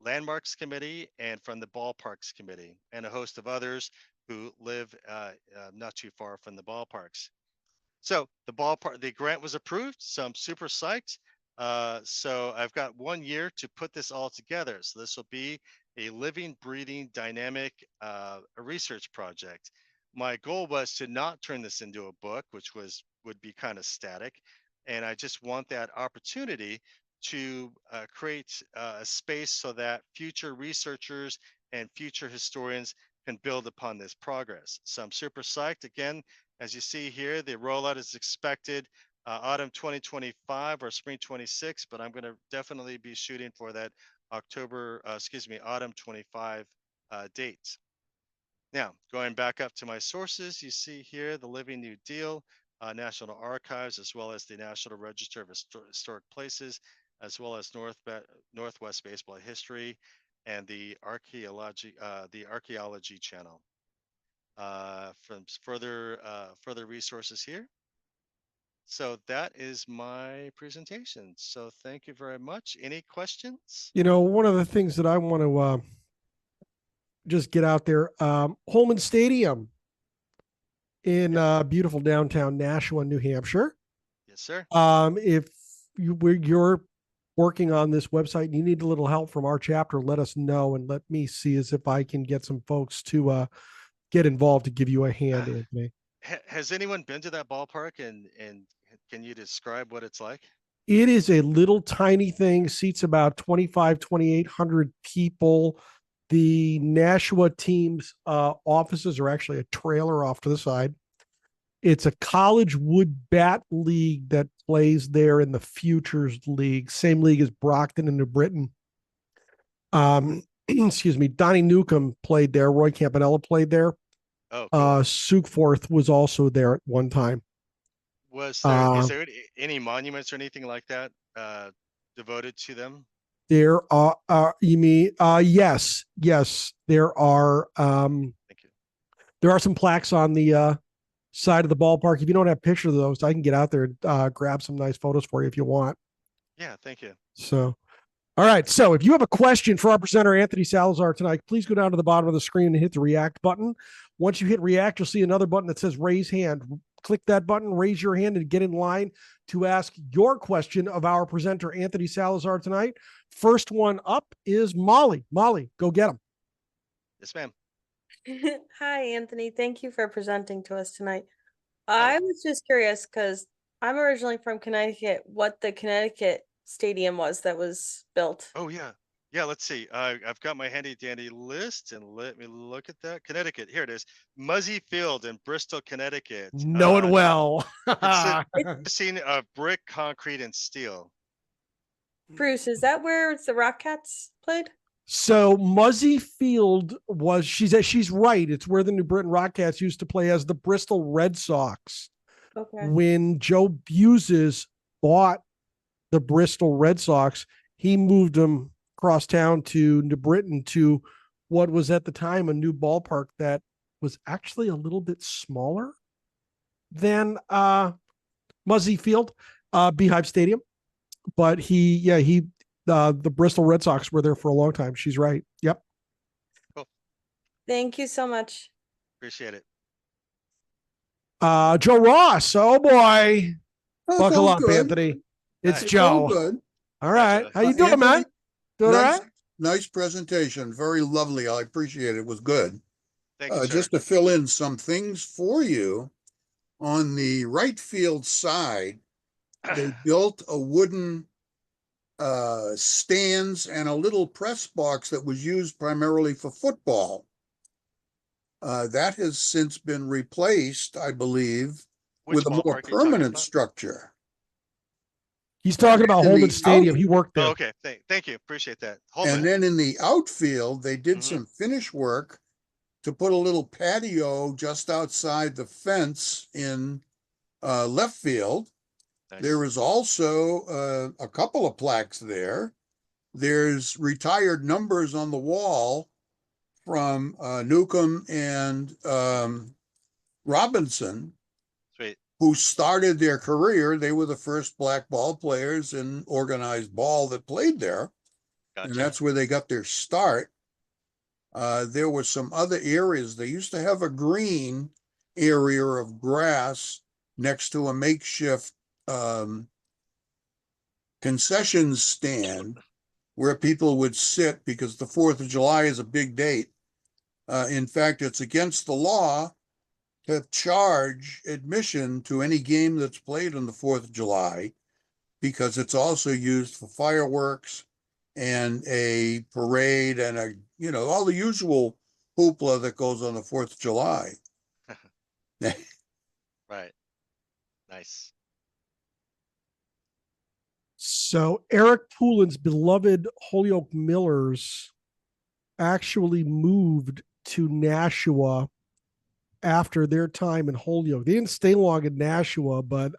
F: Landmarks Committee and from the Ballparks Committee, and a host of others who live not too far from the ballparks. So the grant was approved, so I'm super psyched. So I've got 1 year to put this all together. So this will be a living, breathing, dynamic research project. My goal was to not turn this into a book, which would be kind of static. And I just want that opportunity to create a space so that future researchers and future historians can build upon this progress. So I'm super psyched. Again, as you see here, the rollout is expected autumn 2025 or spring 26, but I'm going to definitely be shooting for that autumn 25 date. Now, going back up to my sources, you see here the Living New Deal, National Archives, as well as the National Register of Historic Places, as well as Northwest Baseball History, and the Archaeology Channel. From further resources here. So that is my presentation. So thank you very much. Any questions?
A: You know, one of the things that I want to just get out there, Holman Stadium in beautiful downtown Nashua, New Hampshire.
F: Yes, sir.
A: If you're working on this website and you need a little help from our chapter, let us know and let me see as if I can get some folks to get involved to give you a hand, Anthony.
F: Has anyone been to that ballpark and can you describe what it's like?
A: It is a little tiny thing, seats about 2,800 people. The Nashua team's offices are actually a trailer off to the side. It's a college wood bat league that plays there in the Futures League, same league as Brockton and New Britain. Excuse me, Donnie Newcomb played there. Roy Campanella played there.
F: Oh, cool.
A: Sukeforth was also there at one time.
F: Is there any monuments or anything like that devoted to them?
A: There are, you mean, yes, there are,
F: Thank you.
A: there are some plaques on the side of the ballpark. If you don't have pictures of those, I can get out there and grab some nice photos for you if you want.
F: Yeah, thank you.
A: So, all right. So if you have a question for our presenter, Anthony Salazar, tonight, please go down to the bottom of the screen and hit the react button. Once you hit react, you'll see another button that says raise hand. Click that button, raise your hand, and get in line to ask your question of our presenter, Anthony Salazar, tonight. First one up is Molly. Molly, go get him.
F: Yes, ma'am.
G: Hi, Anthony. Thank you for presenting to us tonight.
F: Hi.
G: I was just curious because I'm originally from Connecticut, what the Connecticut stadium was that was built.
F: Oh, yeah. Yeah, let's see. I've got my handy dandy list, and let me look at that. Connecticut. Here it is. Muzzy Field in Bristol, Connecticut.
A: Know it well.
F: It's seen brick, concrete, and steel.
G: Bruce, is that where the Rockcats played?
A: So Muzzy Field was, she's right. It's where the New Britain Rockcats used to play as the Bristol Red Sox.
G: Okay.
A: When Joe Buses bought the Bristol Red Sox, he moved them across town to New Britain to what was at the time a new ballpark that was actually a little bit smaller than Muzzy Field, Beehive Stadium. But the Bristol Red Sox were there for a long time. She's right. Yep.
F: Cool.
G: Thank you so much.
F: Appreciate it.
A: Joe Ross. Oh boy.
H: Oh,
A: Buckle
H: it's all
A: up,
H: good.
A: Anthony. It's
F: Nice.
H: It's all
A: Joe.
H: good.
A: All right.
F: Joe.
A: How you doing,
H: Anthony,
A: man? Doing all
H: nice,
A: right?
H: nice presentation. Very lovely. I appreciate it. It was good.
F: Thank you, sir.
H: Just to fill in some things for you, on the right field side, they built a wooden stands and a little press box that was used primarily for football. That has since been replaced, I believe,
F: Which
H: with a more
F: ballpark are you talking
H: permanent
F: about?
H: structure.
A: He's talking about
H: In
A: Holman
H: the
A: Stadium. He worked there.
F: Oh, okay. Thank you. Appreciate that.
H: And
F: Holman.
H: then in the outfield, they did
F: Mhm.
H: some finish work to put a little patio just outside the fence in left field.
F: Nice.
H: There is also a couple of plaques there. There's retired numbers on the wall from Newcomb and Robinson,
F: Sweet.
H: who started their career. They were the first black ball players in organized ball that played there.
F: Gotcha.
H: And that's where they got their start. There were some other areas. They used to have a green area of grass next to a makeshift concession stand where people would sit because the 4th of July is a big date. In fact, it's against the law to charge admission to any game that's played on the 4th of July because it's also used for fireworks and a parade and all the usual hoopla that goes on the 4th of July.
F: Right. Nice.
A: So Eric Poulin's beloved Holyoke Millers actually moved to Nashua after their time in Holyoke. They didn't stay long in Nashua, but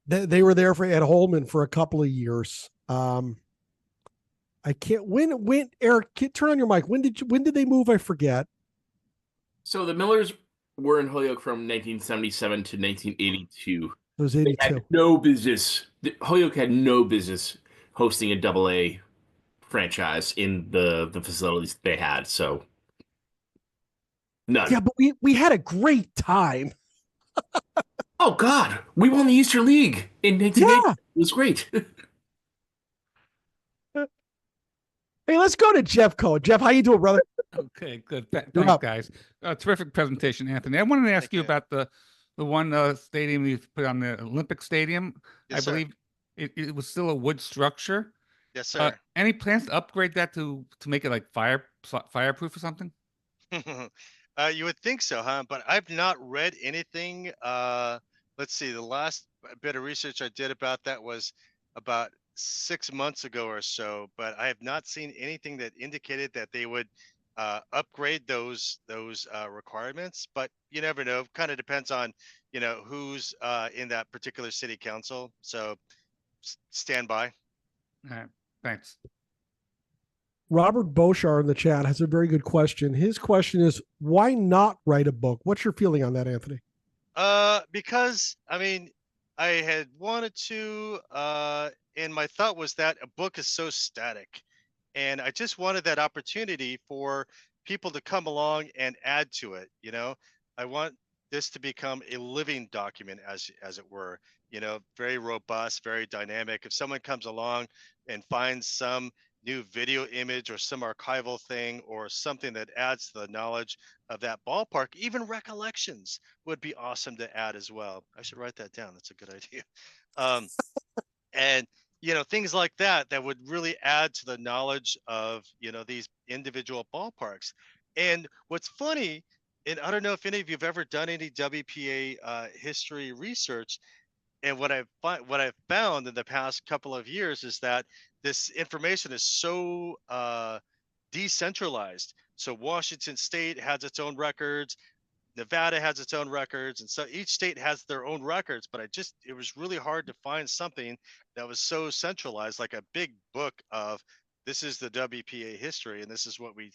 A: they were there at Holman for a couple of years. I can't when Eric, turn on your mic. When did they move? I forget.
I: So the Millers were in Holyoke from 1977 to 1982.
A: It was
I: They
A: 82.
I: had no business. Holyoke had no business hosting a AA franchise in the facilities they had. So none.
A: Yeah, but we had a great time.
I: Oh God, we won the Eastern League in 1980.
A: Yeah.
I: It was great.
A: Hey, let's go to Jeff Cohen. Jeff, how you doing, brother?
E: Okay, good.
A: You're
E: Thanks,
A: up.
E: guys. Terrific presentation, Anthony. I wanted to ask
F: Thank
E: you
F: you.
E: about the one stadium you put on the Olympic Stadium.
F: Yes,
E: I
F: sir.
E: believe it was still a wood structure.
F: Yes, sir.
E: Any plans to upgrade that to make it like fireproof or something?
F: You would think so, huh? But I've not read anything. Let's see. The last bit of research I did about that was about 6 months ago or so. But I have not seen anything that indicated that they would upgrade those requirements. But you never know. Kind of depends on who's in that particular city council. So stand by.
E: All right, thanks.
A: Robert Boshar in the chat has a very good question. His question is, why not write a book? What's your feeling on that, Anthony?
F: Because I mean, I had wanted to, and my thought was that a book is so static, and I just wanted that opportunity for people to come along and add to it. You know, I want this to become a living document, as it were. You know, very robust, very dynamic. If someone comes along and finds some new video image or some archival thing or something that adds to the knowledge of that ballpark, even recollections would be awesome to add as well. I should write that down. That's a good idea. And you know, things like that that would really add to the knowledge of, you know, these individual ballparks. And what's funny, and I don't know if any of you have ever done any WPA history research, and what I've found in the past couple of years is that this information is so decentralized. So Washington State has its own records, Nevada has its own records, and so each state has their own records. But it was really hard to find something that was so centralized, like a big book of this is the WPA history, and this is what we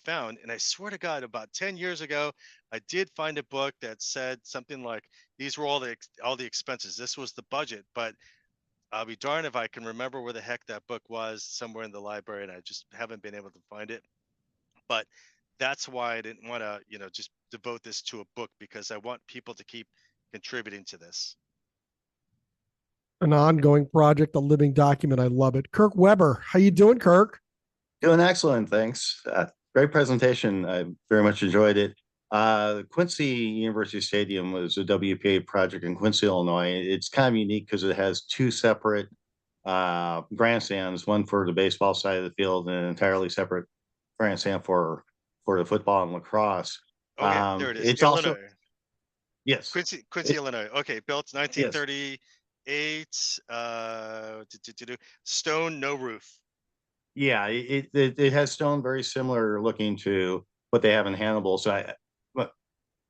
F: found. And I swear to God, about 10 years ago, I did find a book that said something like these were all the expenses. This was the budget, but I'll be darned if I can remember where the heck that book was, somewhere in the library, and I just haven't been able to find it. But that's why I didn't want to, you know, just devote this to a book, because I want people to keep contributing to this.
A: An ongoing project, a living document. I love it. Kirk Weber, how you doing, Kirk?
J: Doing excellent, thanks. Great presentation. I very much enjoyed it. Quincy University Stadium was a WPA project in Quincy, Illinois. It's kind of unique because it has two separate grandstands, one for the baseball side of the field and an entirely separate grandstand for the football and lacrosse.
F: Okay, there it is.
J: It's
F: Illinois.
J: also, yes.
F: Quincy, Illinois. Okay, built 1938. Stone, no roof.
J: Yeah, it has stone very similar looking to what they have in Hannibal. So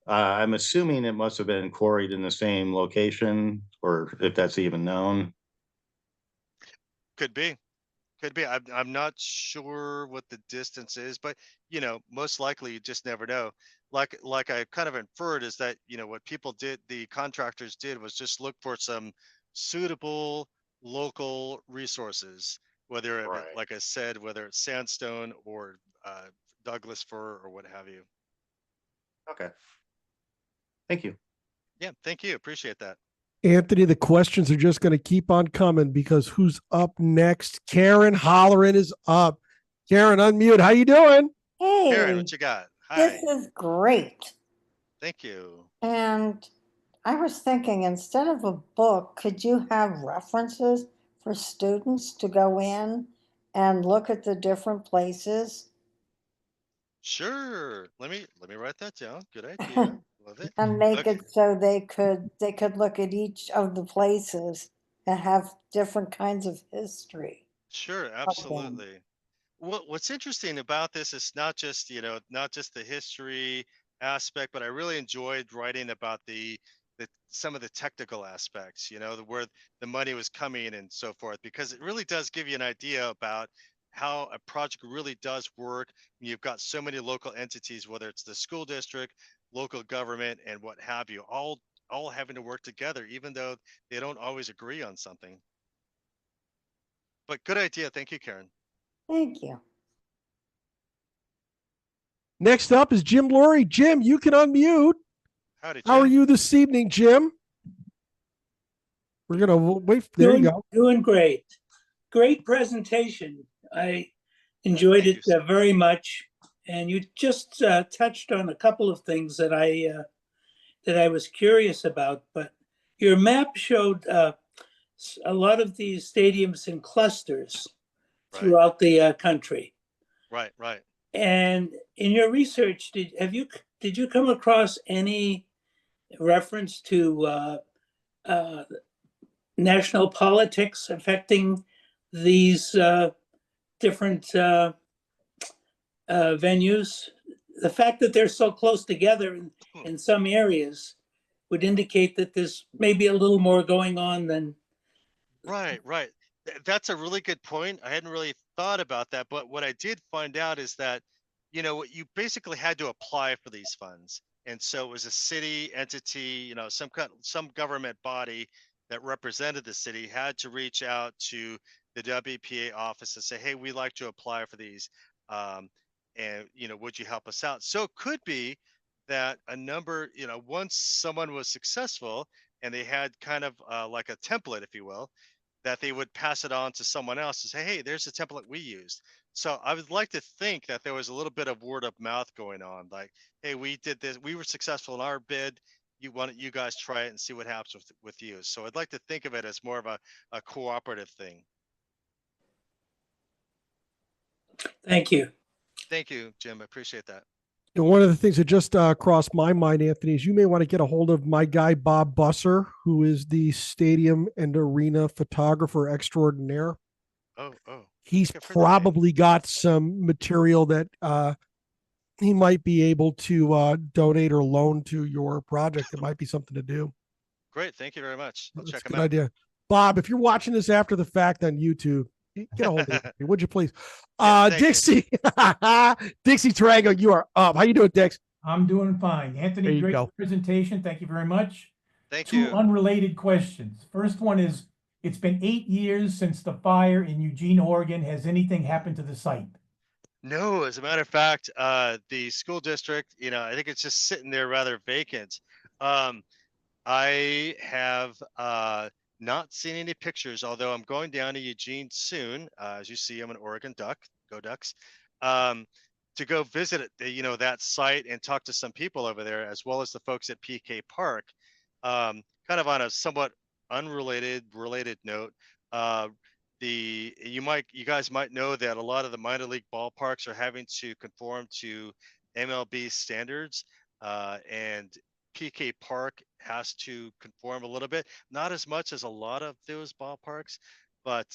J: I'm assuming it must have been quarried in the same location, or if that's even known.
F: Could be. I'm not sure what the distance is, but you know, most likely you just never know. Like I kind of inferred is that, you know, what people did, the contractors did, was just look for some suitable local resources, whether
J: Right.
F: like I said, whether it's sandstone or Douglas fir or what have you.
J: Okay. Thank you.
F: Yeah, thank you. Appreciate that.
A: Anthony, the questions are just going to keep on coming because who's up next? Karen Holleran is up. Karen, unmute. How you doing?
K: Hey,
F: Karen, what you got? Hi.
K: this is great.
F: Thank you.
K: And I was thinking, instead of a book, could you have references for students to go in and look at the different places?
F: Sure. Let me write that down. Good idea. Love it.
K: And make
F: Okay.
K: it so they could look at each of the places and have different kinds of history.
F: Sure, absolutely. What's interesting about this is not just, you know, not just the history aspect, but I really enjoyed writing about some of the technical aspects, you know, where the money was coming and so forth, because it really does give you an idea about how a project really does work. You've got so many local entities, whether it's the school district, local government, and what have you, all having to work together, even though they don't always agree on something. But good idea. Thank you, Karen.
K: Thank you.
A: Next up is Jim Lurie. Jim, you can unmute.
F: Howdy,
A: How are
F: Jim.
A: you this evening, Jim? We're going to wait. There you go.
L: Doing great. Great presentation. I enjoyed
F: Thank
L: it
F: you, sir.
L: very much. And you just touched on a couple of things that I was curious about. But your map showed a lot of these stadiums in clusters throughout the country.
F: Right, right.
L: And in your research, did you come across any reference to national politics affecting these different venues? The fact that they're so close together in some areas would indicate that there's maybe a little more going on than.
F: Right, right. That's a really good point. I hadn't really thought about that, but what I did find out is that, you know, you basically had to apply for these funds. And so it was a city entity, you know, some government body that represented the city had to reach out to the WPA office and say, hey, we'd like to apply for these. And, you know, would you help us out? So it could be that a number, you know, once someone was successful and they had kind of like a template, if you will, that they would pass it on to someone else to say, hey, there's a template we used. So I would like to think that there was a little bit of word of mouth going on, like, hey, we did this, we were successful in our bid. You guys try it and see what happens with you. So I'd like to think of it as more of a cooperative thing.
L: Thank you.
F: Thank you, Jim. I appreciate that.
A: And one of the things that just crossed my mind, Anthony, is you may want to get a hold of my guy, Bob Busser, who is the stadium and arena photographer extraordinaire.
F: Oh.
A: He's probably got some material that he might be able to donate or loan to your project. It might be something to do.
F: Great. Thank you very much. I'll check
A: That's a
F: them
A: good
F: out.
A: idea. Bob, if you're watching this after the fact on YouTube, get a hold of me, would you please? Dixie, Dixie Tarango, you are up. How you doing, Dix?
D: I'm doing fine.
A: There
D: Anthony,
A: you
D: great
A: go.
D: presentation. Thank you very much.
F: Thank
D: Two
F: you.
D: unrelated questions. First one is, it's been 8 years since the fire in Eugene, Oregon. Has anything happened to the site?
F: No, as a matter of fact, the school district, you know, I think it's just sitting there rather vacant. I have not seen any pictures, although I'm going down to Eugene soon. As you see, I'm an Oregon Duck, go Ducks, to go visit it, you know, that site and talk to some people over there, as well as the folks at PK Park. Kind of on a somewhat related note, you guys might know that a lot of the minor league ballparks are having to conform to MLB standards, and PK Park has to conform a little bit, not as much as a lot of those ballparks, but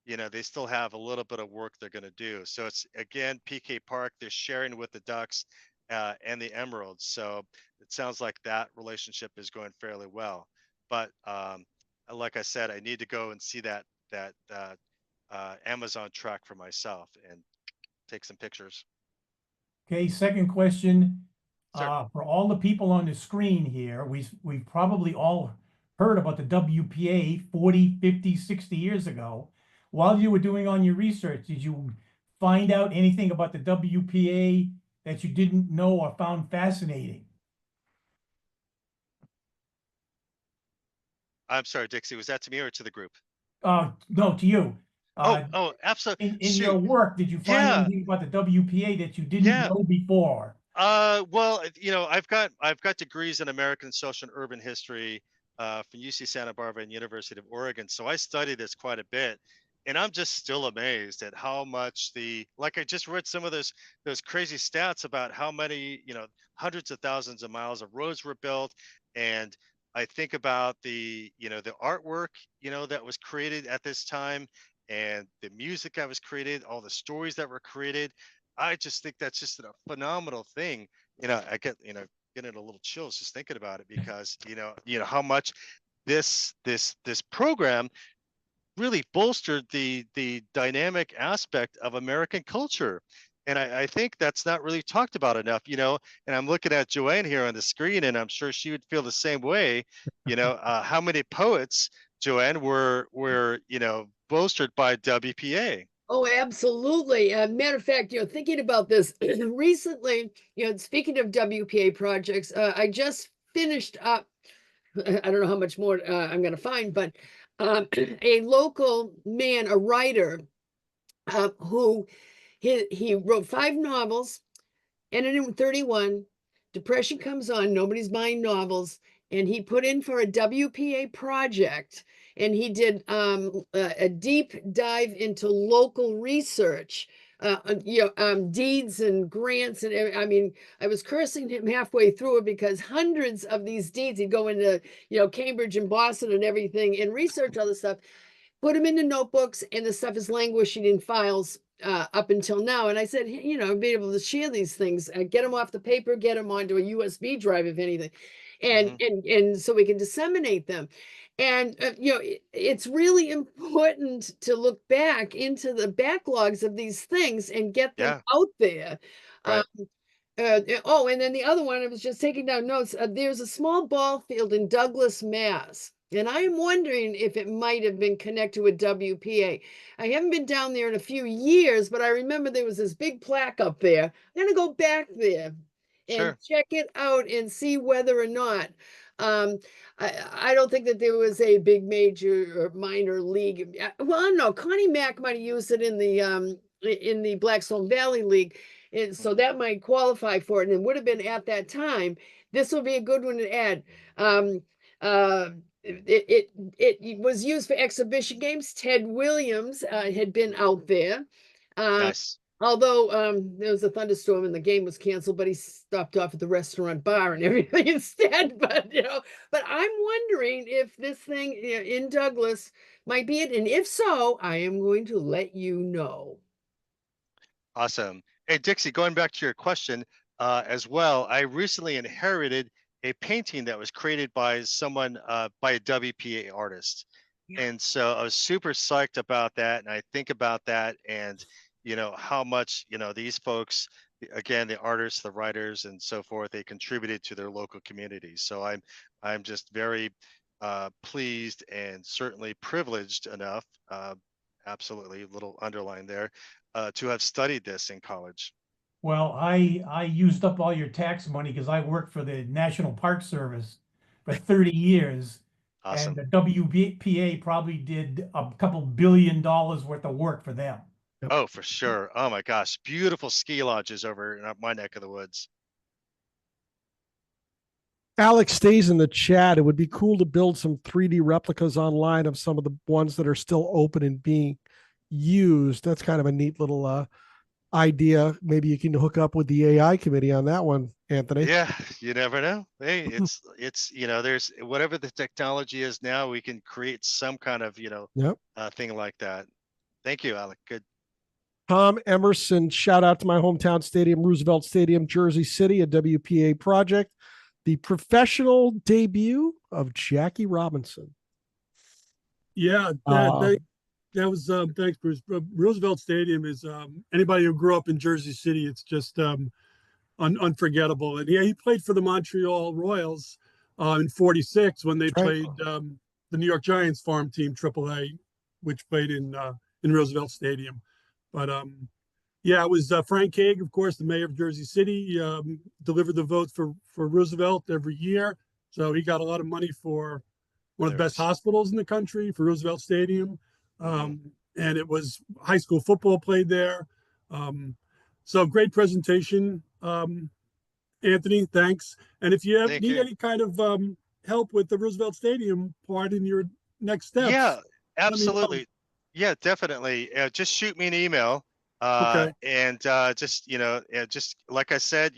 F: you know, they still have a little bit of work they're going to do. So it's, again, PK Park, they're sharing with the Ducks and the Emeralds. So it sounds like that relationship is going fairly well. But like I said, I need to go and see that Amazon track for myself and take some pictures.
D: Okay, second question.
F: Sure.
D: For all the people on the screen here, we've probably all heard about the WPA 40, 50, 60 years ago. While you were doing on your research, did you find out anything about the WPA that you didn't know or found fascinating?
F: I'm sorry, Dixie, was that to me or to the group?
D: No, to you.
F: Oh, absolutely.
D: In your work, did you find anything about the WPA that you didn't know before?
F: Well, you know, I've got degrees in American social and urban history from UC Santa Barbara and University of Oregon. So I study this quite a bit, and I'm just still amazed at how much like I just read some of those crazy stats about how many, you know, hundreds of thousands of miles of roads were built. And I think about the artwork, you know, that was created at this time, and the music that was created, all the stories that were created. I just think that's just a phenomenal thing. You know, I get, getting a little chills just thinking about it, because, you know, how much this program really bolstered the dynamic aspect of American culture. And I think that's not really talked about enough, you know, and I'm looking at Joanne here on the screen, and I'm sure she would feel the same way. You know, how many poets, Joanne, were, you know, bolstered by WPA?
B: Oh, absolutely. Matter of fact, you know, thinking about this recently, you know, speaking of WPA projects, I just finished up, I don't know how much more I'm going to find, but a local man, a writer, who he wrote 5 novels, ended in 31. Depression comes on, nobody's buying novels, and he put in for a WPA project. And he did a deep dive into local research, deeds and grants. And I mean, I was cursing him halfway through it, because hundreds of these deeds, he'd go into, you know, Cambridge and Boston and everything, and research all this stuff, put them into notebooks, and the stuff is languishing in files up until now. And I said, you know, be able to share these things, get them off the paper, get them onto a USB drive, if anything, and so we can disseminate them. And, it's really important to look back into the backlogs of these things and get them
F: Yeah.
B: out there.
F: Right.
B: And then the other one, I was just taking down notes. There's a small ball field in Douglas, Mass. And I am wondering if it might have been connected with WPA. I haven't been down there in a few years, but I remember there was this big plaque up there. I'm going to go back there and
F: Sure.
B: check it out and see whether or not. I don't think that there was a big major or minor league. Well, I don't know. Connie Mack might have used it in the Blackstone Valley League. And so that might qualify for it, and it would have been at that time. This will be a good one to add. It was used for exhibition games. Ted Williams had been out there.
F: Nice.
B: Although there was a thunderstorm and the game was canceled, but he stopped off at the restaurant bar and everything instead. But I'm wondering if this thing in Douglas might be it, and if so, I am going to let you know.
F: Awesome. Hey, Dixie, going back to your question as well, I recently inherited a painting that was created by someone, by a WPA artist.
B: Yeah.
F: And so I was super psyched about that. And I think about that and, how much, these folks, again, the artists, the writers and so forth, they contributed to their local communities. So I'm just very pleased and certainly privileged enough, absolutely, a little underline there, to have studied this in college.
D: Well, I used up all your tax money because I worked for the National Park Service for 30 years.
F: Awesome.
D: And the WPA probably did a couple $1 billion worth of work for them.
F: Oh, for sure. Oh my gosh. Beautiful ski lodges over in my neck of the woods.
A: Alex stays in the chat. It would be cool to build some 3D replicas online of some of the ones that are still open and being used. That's kind of a neat little idea. Maybe you can hook up with the AI committee on that one, Anthony.
F: Yeah, you never know. Hey, it's there's whatever the technology is now, we can create some kind of thing like that. Thank you, Alec. Good.
A: Tom Emerson, shout out to my hometown stadium, Roosevelt Stadium, Jersey City, a WPA project. The professional debut of Jackie Robinson.
M: Yeah, that was thanks, Bruce. Roosevelt Stadium is anybody who grew up in Jersey City, it's just unforgettable. And he played for the Montreal Royals in '46 when they played the New York Giants farm team AAA, which played in Roosevelt Stadium. But yeah, it was Frank Hague, of course, the mayor of Jersey City, delivered the votes for Roosevelt every year. So he got a lot of money for one of the best hospitals in the country, for Roosevelt Stadium. And it was high school football played there. So great presentation, Anthony, thanks. And if you need any kind of help with the Roosevelt Stadium part in your next steps.
F: Yeah, absolutely. Yeah, definitely. Just shoot me an email.
M: Okay.
F: And just like I said,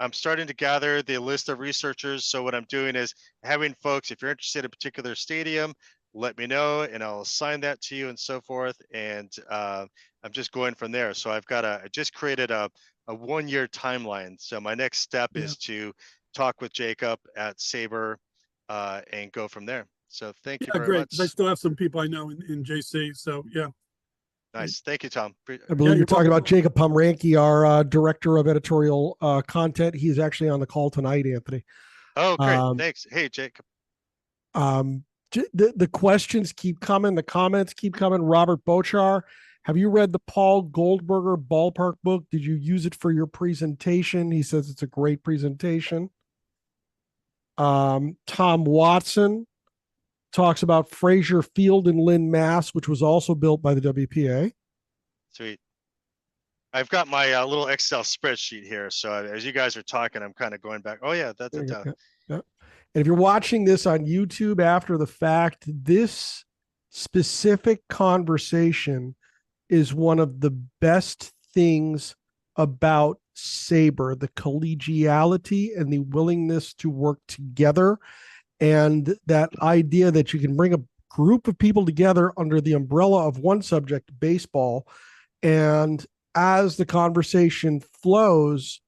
F: I'm starting to gather the list of researchers. So what I'm doing is having folks, if you're interested in a particular stadium, let me know and I'll assign that to you and so forth. And I'm just going from there. So I just created a 1-year timeline. So my next step is to talk with Jacob at SABR and go from there. So thank you very much.
M: I still have some people I know in JC. So yeah.
F: Nice. Thank you, Tom.
A: I believe you're talking about Jacob Pomranke, our director of editorial content. He's actually on the call tonight, Anthony.
F: Oh, great. Thanks. Hey, Jacob.
A: The questions keep coming. The comments keep coming. Robert Bochar, have you read the Paul Goldberger Ballpark book? Did you use it for your presentation? He says it's a great presentation. Tom Watson talks about Fraser Field in Lynn, Mass, which was also built by the WPA.
F: Sweet. I've got my little Excel spreadsheet here. So as you guys are talking, I'm kind of going back. Oh yeah, that's it.
A: Yeah. And if you're watching this on YouTube after the fact, this specific conversation is one of the best things about SABR, the collegiality and the willingness to work together. And that idea that you can bring a group of people together under the umbrella of one subject, baseball, and as the conversation flows,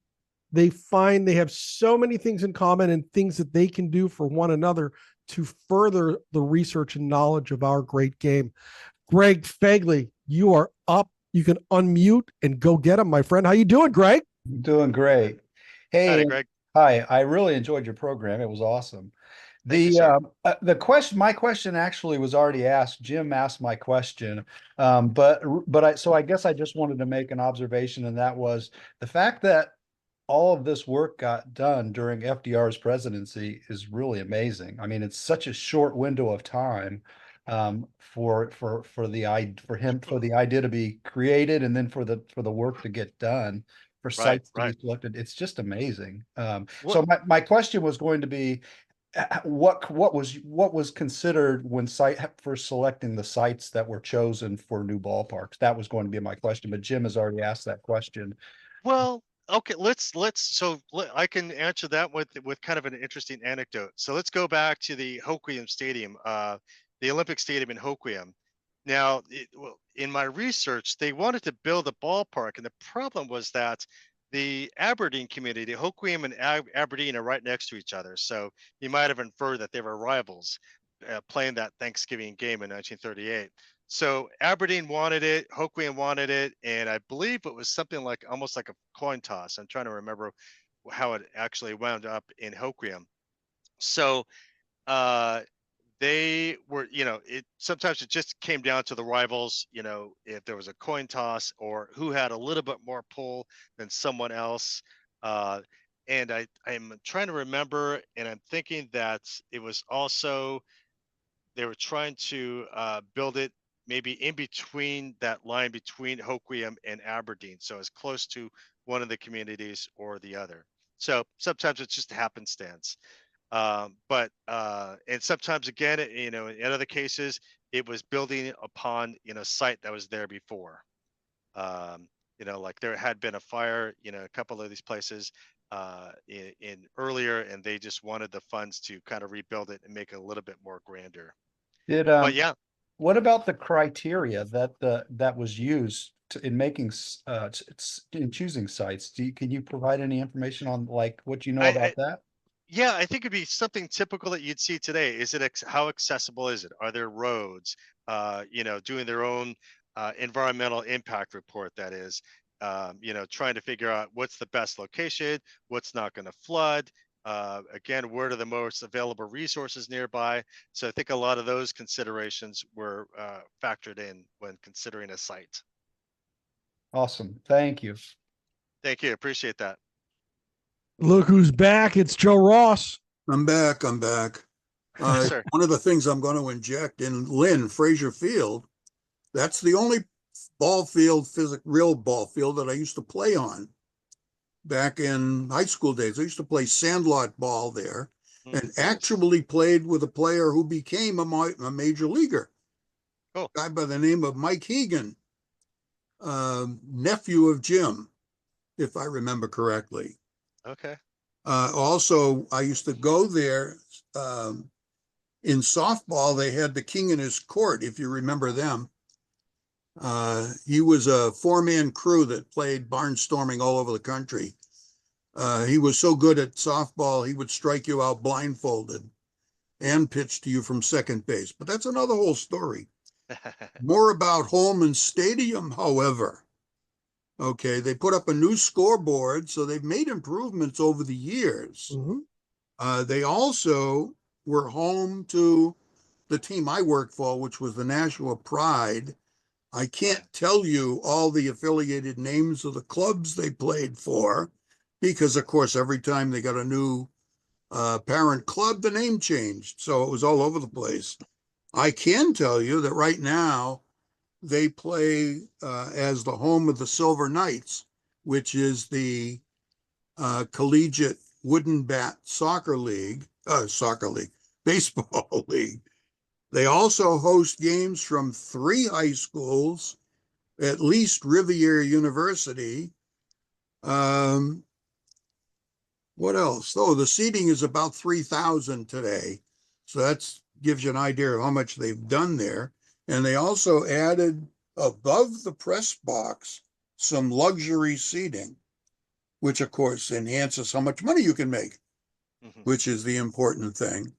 A: they find they have so many things in common and things that they can do for one another to further the research and knowledge of our great game. Greg Fagley, you are up. You can unmute and go get him, my friend. How you doing, Greg?
N: Doing great. Hey,
F: Howdy, Greg.
N: hi. I really enjoyed your program. It was awesome.
F: Thank you, sir.
N: The question, my question actually was already asked. Jim asked my question, so I guess I just wanted to make an observation, and that was the fact that all of this work got done during FDR's presidency is really amazing. I mean, it's such a short window of time for the idea to be created, and then for the work to get done, for sites to be selected. It's just amazing. So my question was going to be, what was considered when for selecting the sites that were chosen for new ballparks? That was going to be my question, but Jim has already asked that question.
F: Well, okay, I can answer that with kind of an interesting anecdote. So let's go back to the Hoquiam Stadium, the Olympic Stadium in Hoquiam. Now, in my research, they wanted to build a ballpark, and the problem was that the Aberdeen community, Hoquiam and Aberdeen, are right next to each other. So you might have inferred that they were rivals playing that Thanksgiving game in 1938. So Aberdeen wanted it, Hoquiam wanted it, and I believe it was something like almost like a coin toss. I'm trying to remember how it actually wound up in Hoquiam. So they were, sometimes it just came down to the rivals, if there was a coin toss or who had a little bit more pull than someone else. And I'm trying to remember, and I'm thinking that it was also, they were trying to build it maybe in between that line between Hoquiam and Aberdeen. So as close to one of the communities or the other. So sometimes it's just happenstance. And sometimes again, in other cases, it was building upon, site that was there before. Like there had been a fire, a couple of these places in earlier, and they just wanted the funds to kind of rebuild it and make it a little bit more grander.
N: But yeah. What about the criteria that was used in making in choosing sites? Can you provide any information on what about that?
F: Yeah, I think it'd be something typical that you'd see today. Is it how accessible is it? Are there roads? Doing their own environmental impact report. That is, trying to figure out what's the best location, what's not going to flood. Again, where are the most available resources nearby? So I think a lot of those considerations were factored in when considering a site.
N: Awesome. Thank you.
F: Thank you. Appreciate that.
A: Look who's back. It's Joe Ross.
H: I'm back. One of the things I'm going to inject in Fraser Field, that's the only real ball field that I used to play on. Back in high school days, I used to play sandlot ball there, and actually played with a player who became a major leaguer.
F: A
H: guy by the name of Mike Hegan, nephew of Jim, if I remember correctly.
F: Okay.
H: Also, I used to go there in softball. They had the King in his court, if you remember them. He was a four-man crew that played barnstorming all over the country. He was so good at softball, he would strike you out blindfolded and pitch to you from second base. But that's another whole story. More about Holman Stadium, however. Okay, they put up a new scoreboard, so they've made improvements over the years.
A: Mm-hmm.
H: They also were home to the team I worked for, which was the Nashua Pride. I can't tell you all the affiliated names of the clubs they played for, because, of course, every time they got a new parent club, the name changed. So it was all over the place. I can tell you that right now they play as the home of the Silver Knights, which is the collegiate wooden bat baseball league. They also host games from 3 high schools, at least Riviera University. What else? Oh, the seating is about 3,000 today. So that gives you an idea of how much they've done there. And they also added above the press box some luxury seating, which of course enhances how much money you can make, which is the important thing.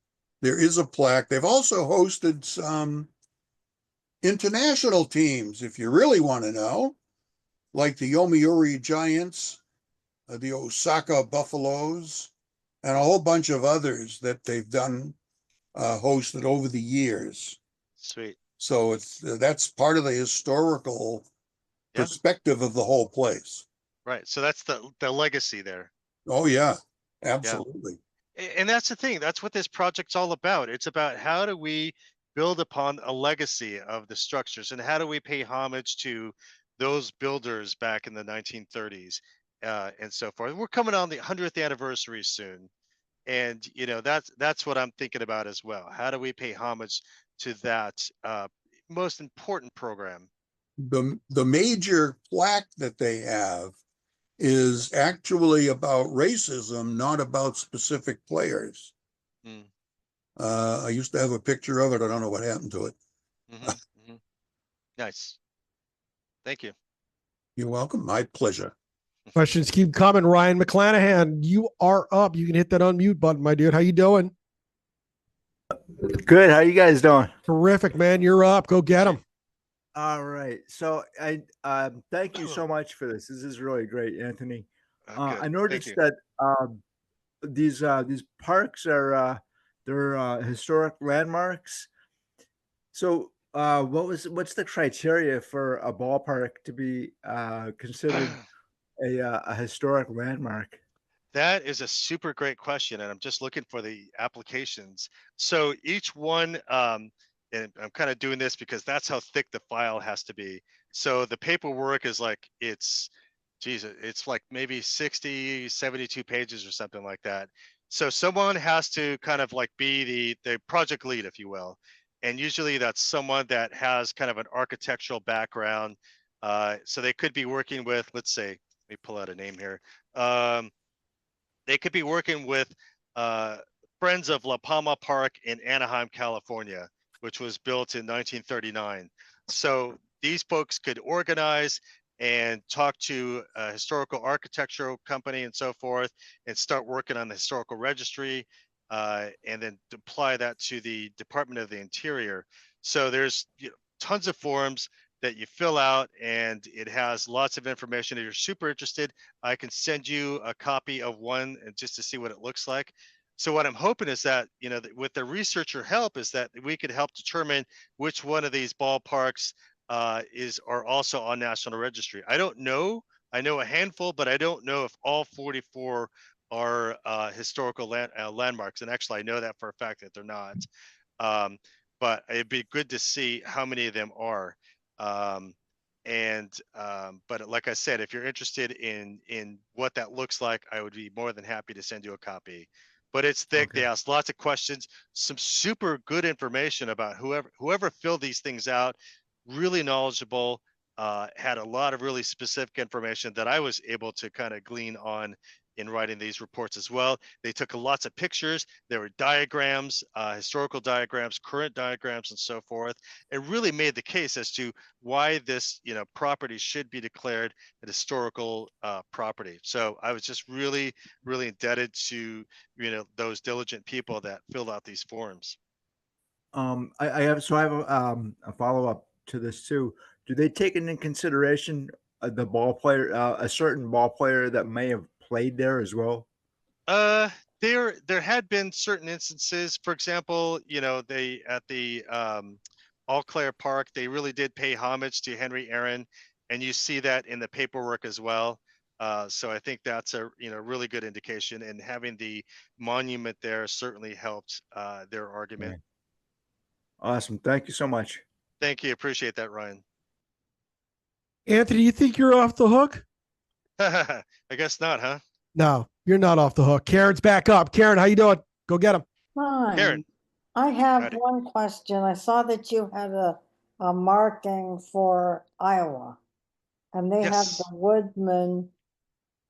H: there is a plaque. They've also hosted some international teams, if you really want to know, like the Yomiuri Giants, the Osaka Buffaloes, and a whole bunch of others that they've done hosted over the years.
F: Sweet.
H: So that's part of the historical perspective of the whole place.
F: Right. So that's the legacy there.
H: Oh yeah, absolutely.
F: And that's the thing. That's what this project's all about. It's about how do we build upon a legacy of the structures, and how do we pay homage to those builders back in the 1930s and so forth. We're coming on the 100th anniversary soon. And, you know, that's what I'm thinking about as well. How do we pay homage to that most important program?
H: The major plaque that they have is actually about racism, not about specific players. I used to have a picture of it. I don't know what happened to it.
F: Nice. Thank you.
H: You're welcome. My pleasure.
A: Questions keep coming. Ryan McClanahan, you are up. You can hit that unmute button, my dude. How you doing?
O: Good. How you guys doing?
A: Terrific, man. You're up. Go get them.
O: All right. So I thank you so much for this. This is really great, Anthony. I noticed that these parks are they're historic landmarks. So what's the criteria for a ballpark to be considered a historic landmark?
F: That is a super great question, and I'm just looking for the applications. So each one, and I'm kind of doing this because that's how thick the file has to be. So the paperwork is like, it's like maybe 60, 72 pages or something like that. So someone has to kind of like be the project lead, if you will. And usually that's someone that has kind of an architectural background. So they could be working with, let's say, let me pull out a name here. They could be working with Friends of La Palma Park in Anaheim, California, which was built in 1939. So these folks could organize and talk to a historical architectural company and so forth, and start working on the historical registry, and then apply that to the Department of the Interior. So there's tons of forms that you fill out, and it has lots of information. If you're super interested, I can send you a copy of one and just to see what it looks like. So what I'm hoping is that, with the researcher help, is that we could help determine which one of these ballparks are also on National Registry. I don't know. I know a handful, but I don't know if all 44 are historical landmarks. And actually, I know that for a fact that they're not. But it'd be good to see how many of them are. But like I said, if you're interested in what that looks like, I would be more than happy to send you a copy. But it's thick. Okay. They asked lots of questions, some super good information about whoever filled these things out, really knowledgeable, had a lot of really specific information that I was able to kind of glean on in writing these reports as well. They took lots of pictures. There were diagrams, historical diagrams, current diagrams, and so forth, and really made the case as to why this, property should be declared a historical property. So I was just really, really indebted to, those diligent people that filled out these forms.
O: I have a follow-up to this too. Do they take into consideration the ball player, a certain ball player that may have played there as well?
F: There had been certain instances. For example, they at the Eau Claire Park, they really did pay homage to Henry Aaron, and you see that in the paperwork as well. So I think that's a really good indication, and having the monument there certainly helped their argument.
O: Okay. Awesome. Thank you so much.
F: Thank you. Appreciate that, Ryan.
A: Anthony, you think you're off the hook?
F: I guess not, huh?
A: No, you're not off the hook. Karen's back up. Karen, how you doing? Go get him.
K: Fine.
F: Karen.
K: I have
F: Howdy.
K: one question. I saw that you had a marking for Iowa, and they have
F: Yes.
K: the Woodman.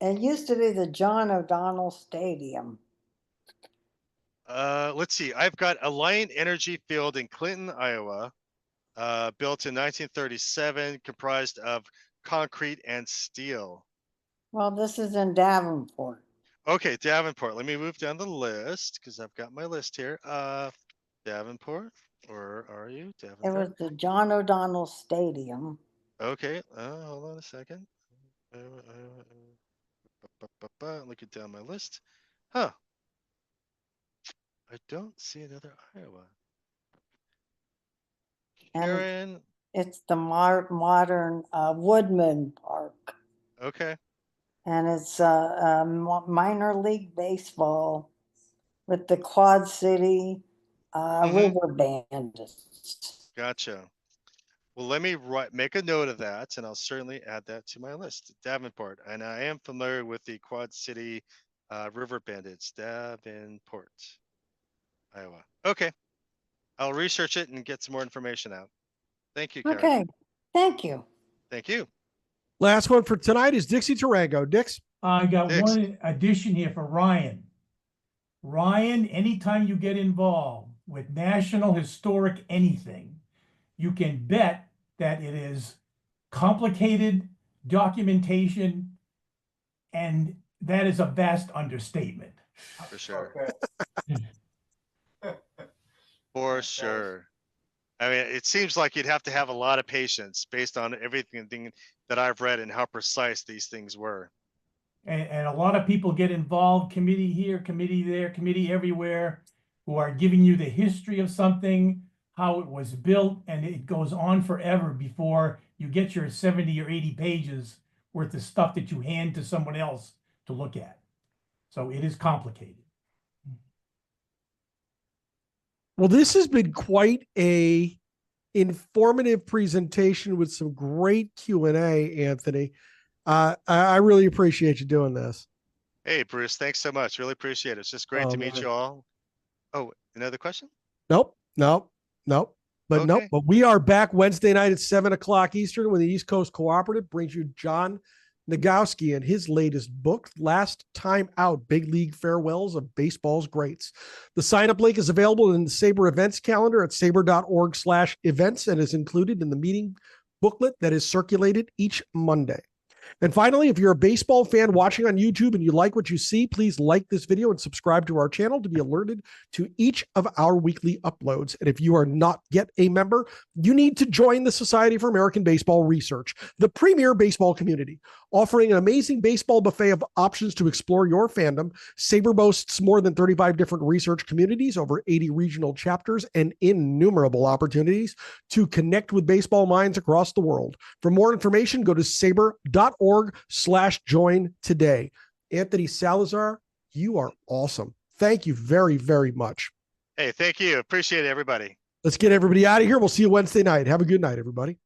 K: It used to be the John O'Donnell Stadium.
F: Let's see. I've got Alliant Energy Field in Clinton, Iowa, built in 1937, comprised of concrete and steel.
K: Well, this is in Davenport.
F: Okay, Davenport. Let me move down the list because I've got my list here. Davenport, or are you
K: It was
F: Davenport?
K: the John O'Donnell Stadium.
F: Okay, hold on a second. Looking down my list. Huh. I don't see another Iowa.
K: And
F: Karen.
K: it's the modern Woodman Park.
F: Okay.
K: And it's minor league baseball with the Quad City River Bandits.
F: Gotcha. Well, let me make a note of that, and I'll certainly add that to my list. Davenport, and I am familiar with the Quad City River Bandits. Davenport, Iowa. Okay, I'll research it and get some more information out. Thank you, Karen.
K: Okay, thank you.
F: Thank you.
A: Last one for tonight is Dixie Tarango. Dix?
D: I got one addition here for Ryan. Ryan, anytime you get involved with National Historic anything, you can bet that it is complicated documentation, and that is a vast understatement.
F: For sure. For sure. I mean, it seems like you'd have to have a lot of patience based on everything that I've read and how precise these things were.
D: And a lot of people get involved, committee here, committee there, committee everywhere, who are giving you the history of something, how it was built, and it goes on forever before you get your 70 or 80 pages worth of stuff that you hand to someone else to look at. So it is complicated.
A: Well, this has been quite a informative presentation with some great Q&A, Anthony. I really appreciate you doing this.
F: Hey, Bruce, thanks so much. Really appreciate it. It's just great to meet you all. Oh, another question?
A: Nope. But
F: Okay.
A: nope. But we are back Wednesday night at 7:00 Eastern when the East Coast Cooperative brings you John Nagowski and his latest book, Last Time Out, Big League Farewells of Baseball's Greats. The sign-up link is available in the SABR events calendar at saber.org/events and is included in the meeting booklet that is circulated each Monday. And finally, if you're a baseball fan watching on YouTube and you like what you see, please like this video and subscribe to our channel to be alerted to each of our weekly uploads. And if you are not yet a member, you need to join the Society for American Baseball Research, the premier baseball community. Offering an amazing baseball buffet of options to explore your fandom, SABR boasts more than 35 different research communities, over 80 regional chapters, and innumerable opportunities to connect with baseball minds across the world. For more information, go to saber.org/join today. Anthony Salazar, you are awesome. Thank you very, very much.
F: Hey, thank you. Appreciate it, everybody.
A: Let's get everybody out of here. We'll see you Wednesday night. Have a good night, everybody.